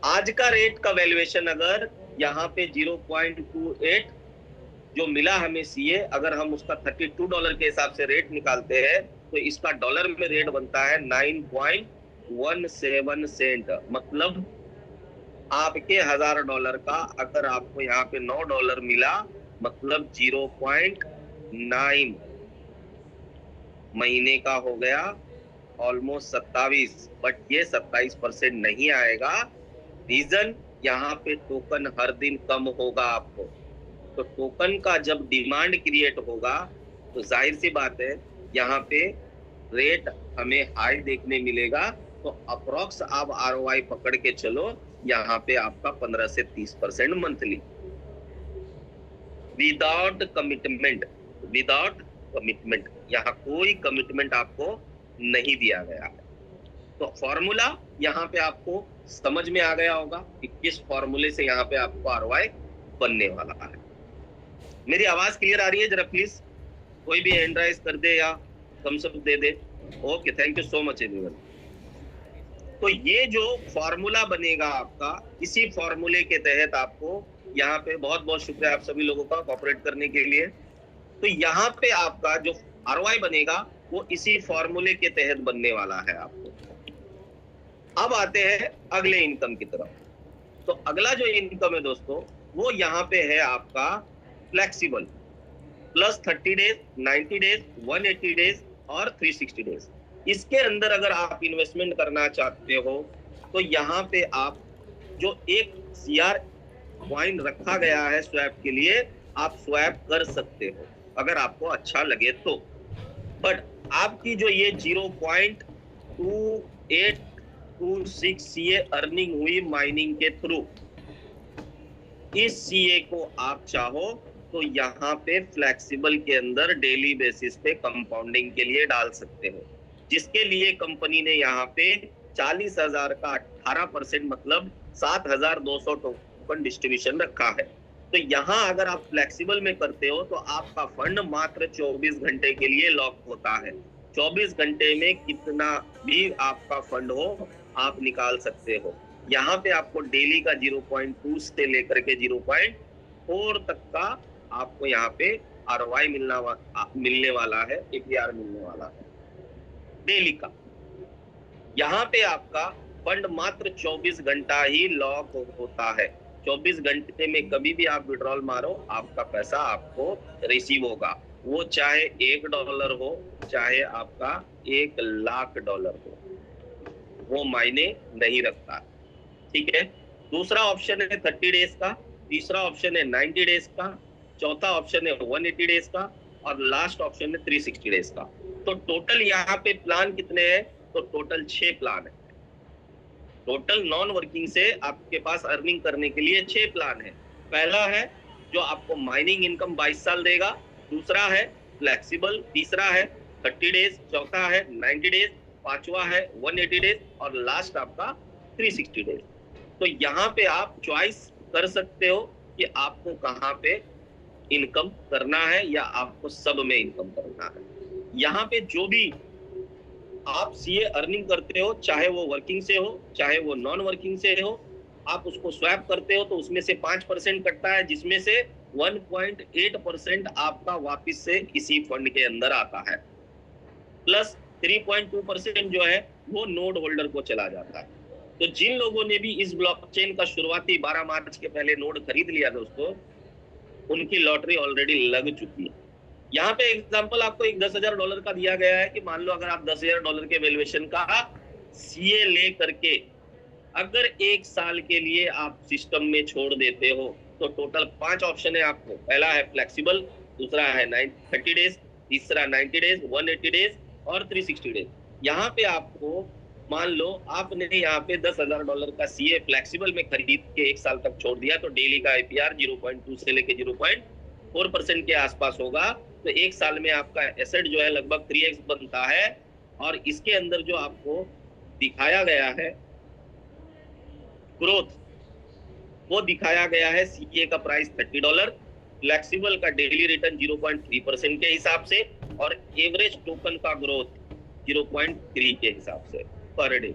आज का रेट का वैल्यूएशन अगर यहाँ पे 0.28 जो मिला हमें सीए, अगर हम उसका $32 के हिसाब से रेट निकालते हैं तो इसका डॉलर में रेट बनता है 9.17 सेंट। मतलब आपके $1000 का अगर आपको यहाँ पे $9 मिला, मतलब 0.9 महीने का हो गया ऑलमोस्ट 27। बट ये 27% नहीं आएगा, रीजन यहाँ पे टोकन हर दिन कम होगा आपको। तो टोकन का जब डिमांड क्रिएट होगा तो जाहिर सी बात है यहाँ पे रेट हमें हाई देखने मिलेगा। तो अप्रोक्स आप आरओआई पकड़ के चलो, यहाँ पे आपका 15 से 30% मंथली विदाउट कमिटमेंट। यहाँ कोई कमिटमेंट आपको नहीं दिया गया है। तो फॉर्मूला यहाँ पे आपको समझ में आ गया होगा कि किस फॉर्मूले से यहाँ पे आपको आरओआई बनने वाला है। मेरी आवाज क्लियर आ रही है? जरा प्लीज कोई भी हैंड राइज कर दे या थम्स अप दे दे। Okay, thank you so much everyone. तो ये जो फॉर्मूला बनेगा आपका, इसी फॉर्मूले के तहत आपको यहाँ पे बहुत बहुत शुक्रिया आप सभी लोगों का कोऑपरेट करने के लिए। तो यहाँ पे आपका जो आरओआई बनेगा वो इसी फॉर्मूले के तहत बनने वाला है आपको। अब आते हैं अगले इनकम की तरफ। तो अगला जो इनकम है दोस्तों, वो यहाँ पे है आपका flexible, plus 30 days, 90 days, 180 days और 360 डेज। इसके अंदर अगर आप इन्वेस्टमेंट करना चाहते हो तो यहाँ पे आप जो एक CR कॉइन रखा गया है स्वैप के लिए, आप स्वैप कर सकते हो अगर आपको अच्छा लगे तो। बट आपकी जो ये 0.2826 सीए अर्निंग हुई माइनिंग के थ्रू, इस सीए को आप चाहो तो यहाँ पे फ्लेक्सिबल के अंदर डेली बेसिस पे कंपाउंडिंग के लिए डाल सकते हो, जिसके लिए कंपनी ने यहाँ पे 40,000 का 18% मतलब 7,200 टोकन डिस्ट्रीब्यूशन रखा है। तो यहाँ अगर आप फ्लेक्सिबल में करते हो तो आपका फंड मात्र 24 घंटे के लिए लॉक होता है। 24 घंटे में कितना भी आपका फंड हो आप निकाल सकते हो। यहाँ पे आपको डेली का 0.2 से लेकर के 0.4 तक का आपको यहाँ पे आरओआई मिलने वाला है, एपीआर मिलने वाला है डेली का। यहाँ पे आपका फंड मात्र 24 घंटा ही लॉक होता है। 24 घंटे में कभी भी आप विड्रॉल मारो, आपका पैसा आपको रिसीव होगा, वो चाहे $1 हो, चाहे आपका $1,00,000 हो, वो मायने नहीं रखता। ठीक है। दूसरा ऑप्शन है 30 डेज का, तीसरा ऑप्शन है 90 डेज का, चौथा ऑप्शन है 180 डेज का और लास्ट ऑप्शन है 360 डेज का। तो टोटल यहाँ पे प्लान कितने हैं? तो टोटल 6 प्लान है। टोटल नॉन वर्किंग से आपके पास अर्निंग करने के लिए 6 प्लान है। पहला है जो आपको माइनिंग इनकम 22 साल देगा, दूसरा है फ्लेक्सिबल, तीसरा है 30 डेज, चौथा है 90 डेज, पांचवा है 180 डेज और लास्ट आपका 360 डेज। तो यहाँ पे आप चॉइस कर सकते हो कि आपको कहाँ पे इनकम करना है या आपको सब में इनकम करना है। यहाँ पे जो भी आप सीए अर्निंग करते हो, चाहे वो वर्किंग से हो चाहे वो नॉन वर्किंग से हो, आप उसको स्वैप करते हो तो उसमें से 5% कटता है, जिसमें से 1.8% आपका वापस से इसी फंड के अंदर आता है, प्लस 3.2% जो है वो नोड होल्डर को चला जाता है। तो जिन लोगों ने भी इस ब्लॉकचेन का शुरुआती 12 मार्च के पहले नोड खरीद लिया दोस्तों, उनकी लॉटरी ऑलरेडी लग चुकी है। यहाँ पे एग्जांपल आपको एक $10,000 का दिया गया है कि मान लो अगर आप $10,000 के वैल्यूएशन का सीए ले करके अगर 1 साल के लिए आप सिस्टम में छोड़ देते हो तो टोटल 5 ऑप्शन है आपको। पहला है फ्लेक्सिबल, दूसरा है 30 डेज, तीसरा 90 डेज, 180 डेज और 360 डेज। यहाँ पे आपको मान लो आपने यहाँ पे $10,000 का सीए फ्लेक्सिबल में खरीद के 1 साल तक छोड़ दिया तो डेली का आईपीआर 0.2 से लेके 0.4% के आसपास होगा। तो 1 साल में आपका एसेट जो है लगभग 3x बनता है। और इसके अंदर जो आपको दिखाया गया है ग्रोथ, वो दिखाया गया है सीए का प्राइस $30, फ्लेक्सिबल का डेली रिटर्न 0.3% के हिसाब से और एवरेज टोकन का ग्रोथ 0.3 के हिसाब से पर डे।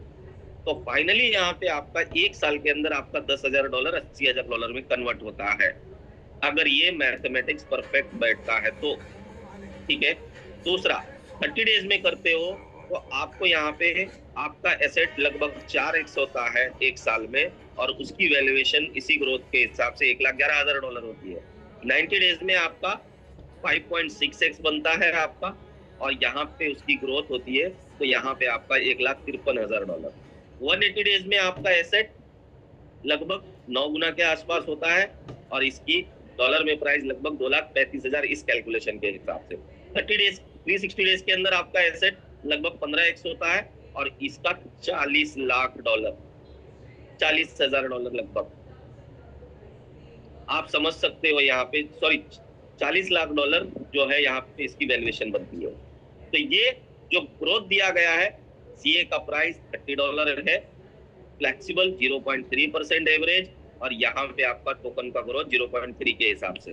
तो फाइनली यहाँ पे आपका 1 साल के अंदर आपका $10,000 $80,000 में कन्वर्ट होता है, अगर ये मैथमेटिक्स परफेक्ट बैठता है तो। ठीक है। दूसरा 30 डेज में करते हो तो आपको यहाँ पे आपका एसेट लगभग 4x होता है 1 साल में और उसकी वैल्यूएशन इसी ग्रोथ के हिसाब से $1,11,000 होती है। 90 डेज में आपका 5.6x बनता है आपका और यहाँ पे उसकी ग्रोथ होती है तो यहाँ पे आपका $1,53,000। 180 डेज में आपका एसेट लगभग 9 गुना के आसपास होता है और इसकी डॉलर में प्राइस लगभग 2,35,000 इस कैलकुलेशन के हिसाब से। 30 डेज 360 डेज के अंदर आपका एसेट लगभग 15x होता है और इसका $40,00,000 $40,000 लगभग। आप समझ सकते हो यहाँ पे $40,00,000 जो है यहाँ पे इसकी वैल्यूएशन बनती है। तो ये जो ग्रोथ दिया गया है, सीए का प्राइस $30 है, फ्लेक्सिबल 0.3% एवरेज और यहाँ पे आपका टोकन का ग्रोथ 0.3 के हिसाब से।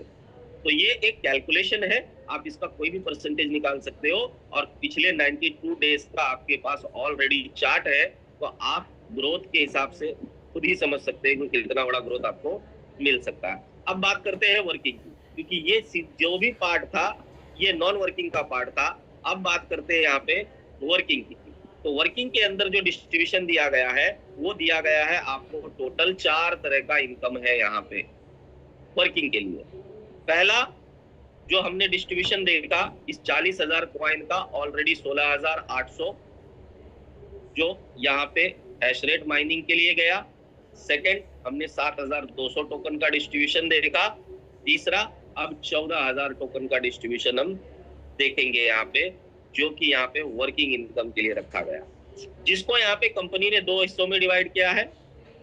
तो ये एक कैलकुलेशन है, आप इसका कोई भी परसेंटेज निकाल सकते हो और पिछले 92 डेज का आपके पास ऑलरेडी चार्ट है तो आप ग्रोथ के हिसाब से खुद ही समझ सकते हैं कि कितना बड़ा ग्रोथ आपको मिल सकता है। अब बात करते हैं वर्किंग की, क्योंकि ये जो भी पार्ट था ये नॉन वर्किंग का पार्ट था। अब बात करते हैं यहाँ पे वर्किंग की। तो वर्किंग के अंदर जो डिस्ट्रीब्यूशन दिया गया है वो दिया गया है आपको टोटल 4 तरह का इनकम है यहाँ पे वर्किंग के लिए। पहला जो हमने डिस्ट्रीब्यूशन देखा इस 40,000 कॉइन का ऑलरेडी 16,800 जो यहाँ पे हैश रेट माइनिंग के लिए गया। सेकंड हमने 7,200 टोकन का डिस्ट्रीब्यूशन देखा। तीसरा अब 14,000 टोकन का डिस्ट्रीब्यूशन हम देखेंगे यहाँ पे, जो कि यहाँ पे वर्किंग इनकम के लिए रखा गया, जिसको यहाँ पे कंपनी ने 2 हिस्सों में डिवाइड किया है।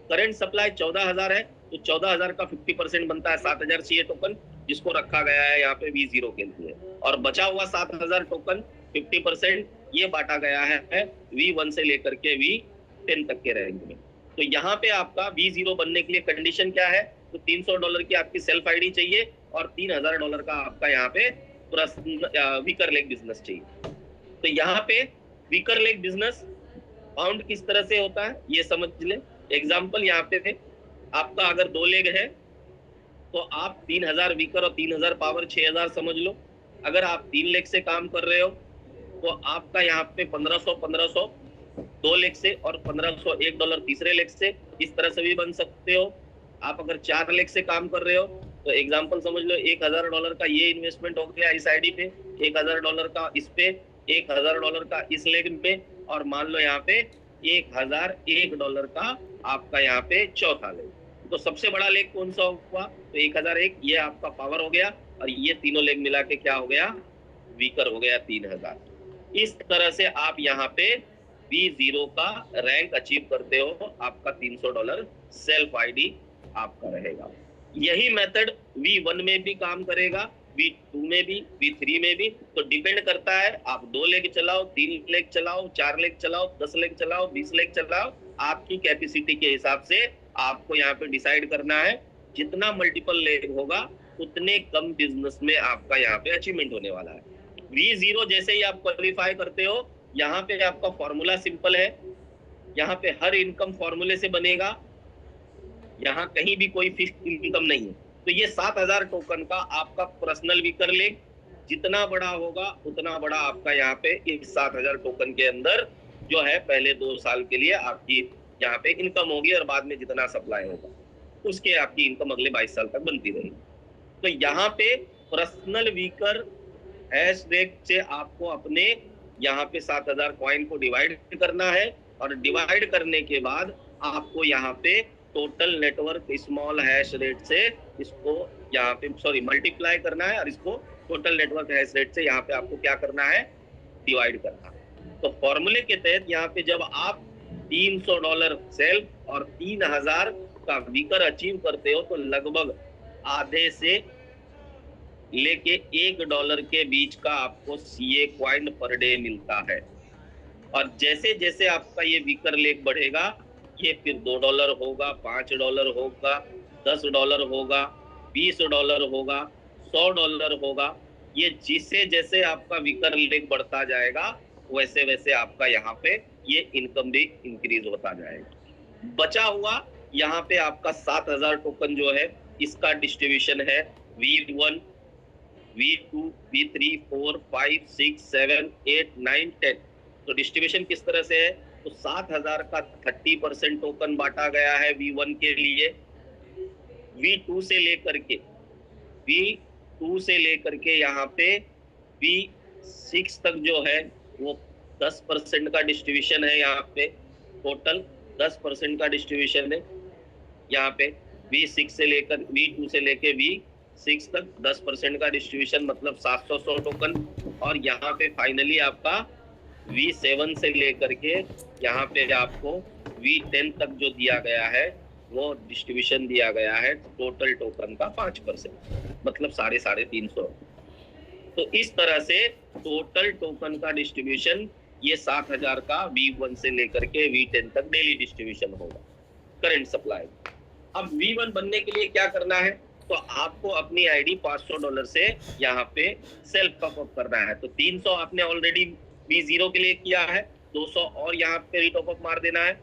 करंट सप्लाई 14,000 है, तो 14,000 का 50% बनता है 7,000 सीए टोकन, जिसको रखा गया है यहाँ पे V0 के लिए, और बचा हुआ 7,000 टोकन 50% ये बांटा गया है V1 से लेकर के V10 तक के रेंज में। तो यहाँ पे आपका V0 बनने के लिए कंडीशन क्या है, तो $300 की आपकी सेल्फ आईडी चाहिए और $3,000 का आपका यहाँ पे वीकर लेग बिजनेस चाहिए। तो यहाँ पे वीकर लेग बिजनेस फाउंड किस तरह से होता है ये समझ ले। एग्जाम्पल यहाँ पे थे, आपका अगर 2 लेग है तो आप 3,000 वीकर और 3,000 पावर 6,000 समझ लो। अगर आप 3 लेग से काम कर रहे हो तो आपका यहाँ पे 1500 2 लेग से और $1,500 $1 तीसरे लेग से, इस तरह से भी बन सकते हो। आप अगर 4 लेग से काम कर रहे हो तो एग्जाम्पल समझ लो, $1,000 का ये इन्वेस्टमेंट हो गया इस आईडी पे, $1,000 का इस पे, $1,000 का इस लेग पे, और मान लो यहाँ पे $1,001 का आपका यहाँ पे चौथा लेग। तो सबसे बड़ा लेग कौन सा हुआ, तो 1,001, ये आपका पावर हो गया, और ये तीनों लेग मिला के क्या हो गया, वीकर हो गया 3,000। इस तरह से आप यहाँ पे V0 का रैंक अचीव करते हो, आपका $300 सेल्फ आईडी आपका रहेगा। यही मेथड V1 में भी काम करेगा, V2 में भी, V3 में भी। तो डिपेंड करता है, आप 2 लेग चलाओ, 3 लेग चलाओ, 4 लेग चलाओ, 10 लेग चलाओ, 20 लेग चलाओ, आपकी कैपेसिटी के हिसाब से आपको यहाँ पे डिसाइड करना है। जितना मल्टीपल लेग होगा उतने कम बिजनेस में आपका यहाँ पे अचीवमेंट होने वाला है। V0 जैसे ही आप क्वालिफाई करते हो, यहाँ पे आपका फॉर्मूला सिंपल है, यहाँ पे हर इनकम फॉर्मूले से बनेगा, यहाँ कहीं भी कोई फिक्स इनकम नहीं है। तो ये 7,000 टोकन का आपका पर्सनल वीकर लेग जितना बड़ा होगा उतना बड़ा आपका यहाँ पे इस 7,000 टोकन के अंदर जो है पहले 2 साल के लिए आपकी यहाँ पे इनकम होगी, और बाद में जितना सप्लाई होगा उसके आपकी इनकम अगले 22 साल तक बनती रहेगी। तो यहाँ पे पर्सनल वीकर हैश रेट से आपको अपने यहाँ पे 7,000 कॉइन को डिवाइड करना है, और डिवाइड करने के बाद आपको यहाँ पे total network small hash rate से इसको यहाँ पे मल्टीप्लाई करना है, और इसको टोटल नेटवर्क हैश रेट से यहाँ पे आपको क्या करना है, डिवाइड करना है। तो फॉर्मूले के तहत यहाँ पे जब आप $300 सेल्फ और 3,000 का वीकर अचीव करते हो तो लगभग आधे से लेके $1 के बीच का आपको सीए कॉइन पर डे मिलता है। और जैसे जैसे आपका ये वीकर लेग बढ़ेगा, ये फिर $2 होगा, $5 होगा, $10 होगा, $20 होगा, $100 होगा। ये जिससे जैसे आपका वीकर लेग बढ़ता जाएगा वैसे वैसे आपका यहाँ पे ये इनकम भी इंक्रीज होता जाएगा। बचा हुआ यहाँ पे आपका 7,000 टोकन जो है इसका डिस्ट्रीब्यूशन है V1, V2, V3, 4, 5, 6, 7, 8, 9, 10। तो डिस्ट्रीब्यूशन किस तरह से है, तो 7,000 का 30% टोकन बांटा गया है V1 के लिए, V2 से लेकर के यहाँ पे V6 तक जो है वो 10% का डिस्ट्रीब्यूशन है। यहाँ पे टोटल 10% का डिस्ट्रीब्यूशन है। यहाँ पे V2 से लेकर V6 तक 10% का डिस्ट्रीब्यूशन, मतलब 700 टोकन। और यहाँ पे फाइनली आपका V7 से लेकर के यहाँ पे आपको V10 तक जो दिया गया है वो डिस्ट्रीब्यूशन दिया गया है टोटल टोकन का 5%, मतलब 350। तो इस तरह से टोटल टोकन का डिस्ट्रीब्यूशन ये 7,000 का V1 से लेकर के V10 तक डेली डिस्ट्रीब्यूशन होगा करंट सप्लाई। अब V1 बनने के लिए क्या करना है, तो आपको अपनी आईडी $500 से यहाँ पे सेल्फ टॉप अप करना है। तो 300 आपने ऑलरेडी V0 के लिए किया है, 200 और यहाँ पे रिटॉप अप मार देना है,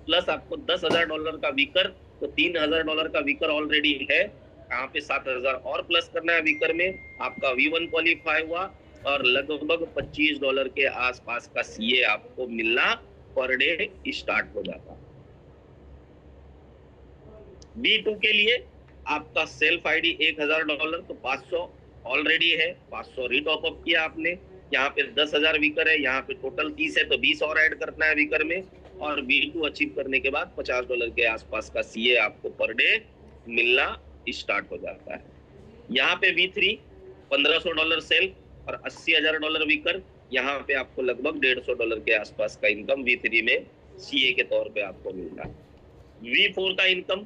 प्लस आपको $10,000 का वीकर, तो $3,000 का वीकर ऑलरेडी है, यहाँ पे 7,000 और प्लस करना है वीकर में। आपका V1 क्वालिफाई हुआ, और लगभग $25 के आसपास का सीए आपको मिलना पर डे स्टार्ट हो जाता है। B2 के लिए आपका सेल्फ आईडी $1,000, तो 500 ऑलरेडी है, 500 रिटॉप अप किया आपने। यहाँ पे 10,000 वीकर है, यहाँ पे टोटल 30 है, तो 20 और ऐड करना है वीकर में। और B2 अचीव करने के बाद $50 के आसपास का सीए आपको पर डे मिलना स्टार्ट हो जाता है। यहाँ पे V3 $1500 सेल और $80,000 वीकर, यहाँ पे आपको लगभग $150 के आसपास का इनकम V3 में CA के तौर पे आपको मिल रहा है। V4 का इनकम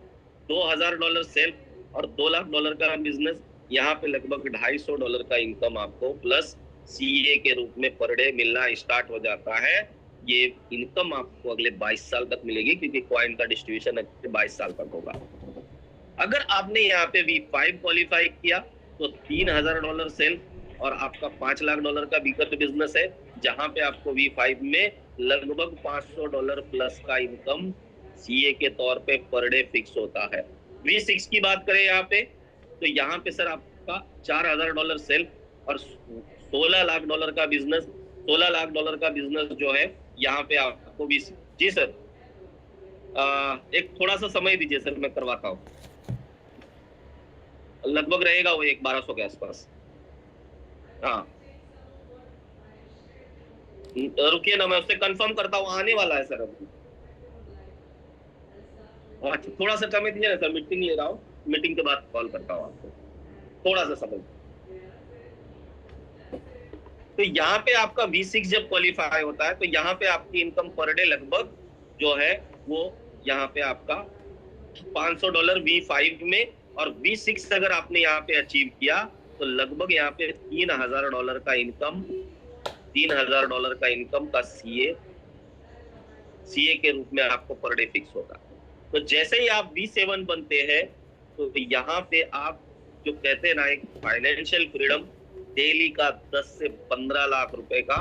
$2000 सेल और $2 लाख का बिजनेस, यहाँ पे लगभग $250 का इनकम आपको प्लस CA के रूप में पर डे मिलना स्टार्ट हो जाता है। ये इनकम आपको अगले 22 साल तक मिलेगी, क्योंकि कॉइन का डिस्ट्रीब्यूशन अगले 22 साल तक होगा। अगर आपने यहाँ पे V5 क्वालिफाई किया तो $3000 सेल और आपका $5 लाख का बीकर बिजनेस है, जहां पे आपको V5 में लगभग $500 प्लस का इनकम CA के तौर पे पर डे फिक्स होता है। V6 की बात करें यहाँ पे, तो यहाँ पे सर आपका $4000 सेल और $16 लाख का बिजनेस। $16 लाख का बिजनेस जो है यहाँ पे आपको जी सर, एक थोड़ा सा समय दीजिए सर, मैं करवाता हूँ। लगभग रहेगा वो 1200 के आसपास। हाँ रुकिए ना, मैं उससे कंफर्म करता हूँ, आने वाला है सर अभी। अच्छा थोड़ा सा समय दीजिए ना सर, मीटिंग ले रहा हूँ, मीटिंग के बाद कॉल करता हूँ आपको, थोड़ा सा समय। तो यहाँ पे आपका V6 जब क्वालिफाई होता है तो यहाँ पे आपकी इनकम पर डे लगभग जो है वो यहाँ पे आपका $500 V5 में, और V6 अगर आपने यहाँ पे अचीव किया तो लगभग यहाँ पे $3000 का इनकम, $3000 का इनकम का CA के रूप में आपको पर डे फिक्स होगा। तो जैसे ही आप V7 बनते हैं तो यहाँ पे आप जो कहते हैं ना एक फाइनेंशियल फ्रीडम, डेली का 10 से 15 लाख रुपए का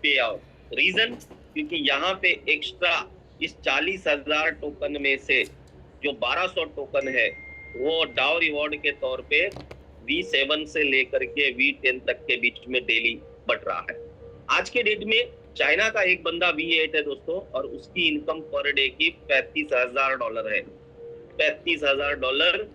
पे आउट। रीजन, क्योंकि यहाँ पे एक्स्ट्रा इस 40,000 टोकन में से जो 1200 टोकन है वो डाउ रिवॉर्ड के तौर पे V7 से लेकर के V10 तक के बीच में डेली बट रहा है। आज के डेट में चाइना का एक बंदा V8 है दोस्तों, और उसकी इनकम पर डे की $35,000 है। $35,000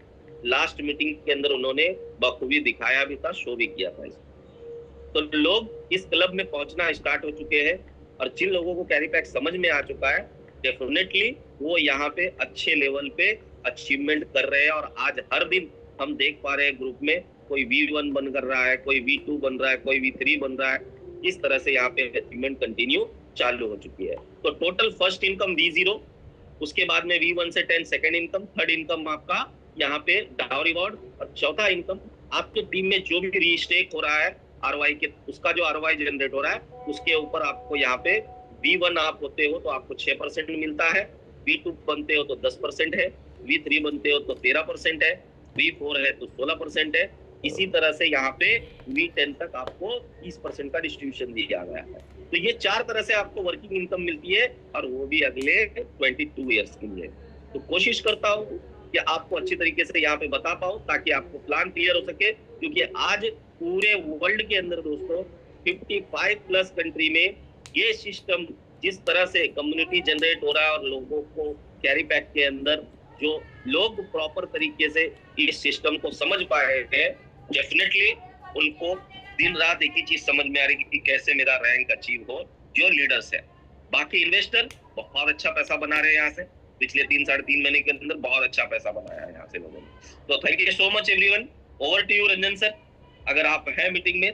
लास्ट मीटिंग के अंदर उन्होंने बखूबी दिखाया भी था, शो भी किया था इसको। तो लोग इस क्लब में पहुंचना स्टार्ट हो चुके हैं, और जिन लोगों को कैरी पैक समझ में आ चुका है डेफिनेटली वो यहाँ पे अच्छे लेवल पे अचीवमेंट कर रहे हैं। और आज हर दिन हम देख पा रहे हैं ग्रुप में कोई V1 बन कर रहा है, कोई V2 बन रहा है, कोई V3 बन रहा है। इस तरह से यहाँ पे अचीवमेंट कंटिन्यू चालू हो चुकी है। तो टोटल फर्स्ट इनकम V0, उसके बाद में V1 से 10 सेकेंड इनकम, थर्ड इनकम आपका यहाँ पे डाउ रिवॉर्ड, और चौथा इनकम आपके टीम में जो भी रीस्टेक हो रहा है ROI के, उसका जो ROI जनरेट हो रहा है उसके ऊपर आपको यहाँ पे V1 आप होते हो तो आपको 6% मिलता है, V2 बनते हो तो 10% है, V3 बनते हो तो 13% है, V4 है तो 16% है। इसी तरह से यहाँ पे V10 तक आपको 30% का डिस्ट्रीब्यूशन दिया गया है। तो ये 4 तरह से आपको वर्किंग इनकम मिलती है, और वो भी अगले 22 ईयर्स के लिए। तो कोशिश करता हूँ कि आपको अच्छी तरीके से यहाँ पे बता पाऊँ ताकि आपको प्लान क्लियर हो सके, क्योंकि आज पूरे वर्ल्ड के अंदर दोस्तों 55 प्लस कंट्री में ये सिस्टम जिस तरह से कम्युनिटी जनरेट हो रहा है, और लोगों को कैरी पैक के अंदर जो लोग प्रॉपर तरीके से इस सिस्टम को समझ पाए हैं, डेफिनेटली उनको दिन रात एक ही चीज समझ में आ रही है कि कैसे मेरा रैंक अचीव हो, जो लीडर्स है। बाकी इन्वेस्टर बहुत अच्छा पैसा बना रहे हैं यहाँ से, पिछले 3-3.5 महीने के अंदर बहुत अच्छा पैसा बनाया है यहाँ से लोगों ने। तो thank you so much everyone. Over to you Ranjan sir, अगर आप हैं मीटिंग में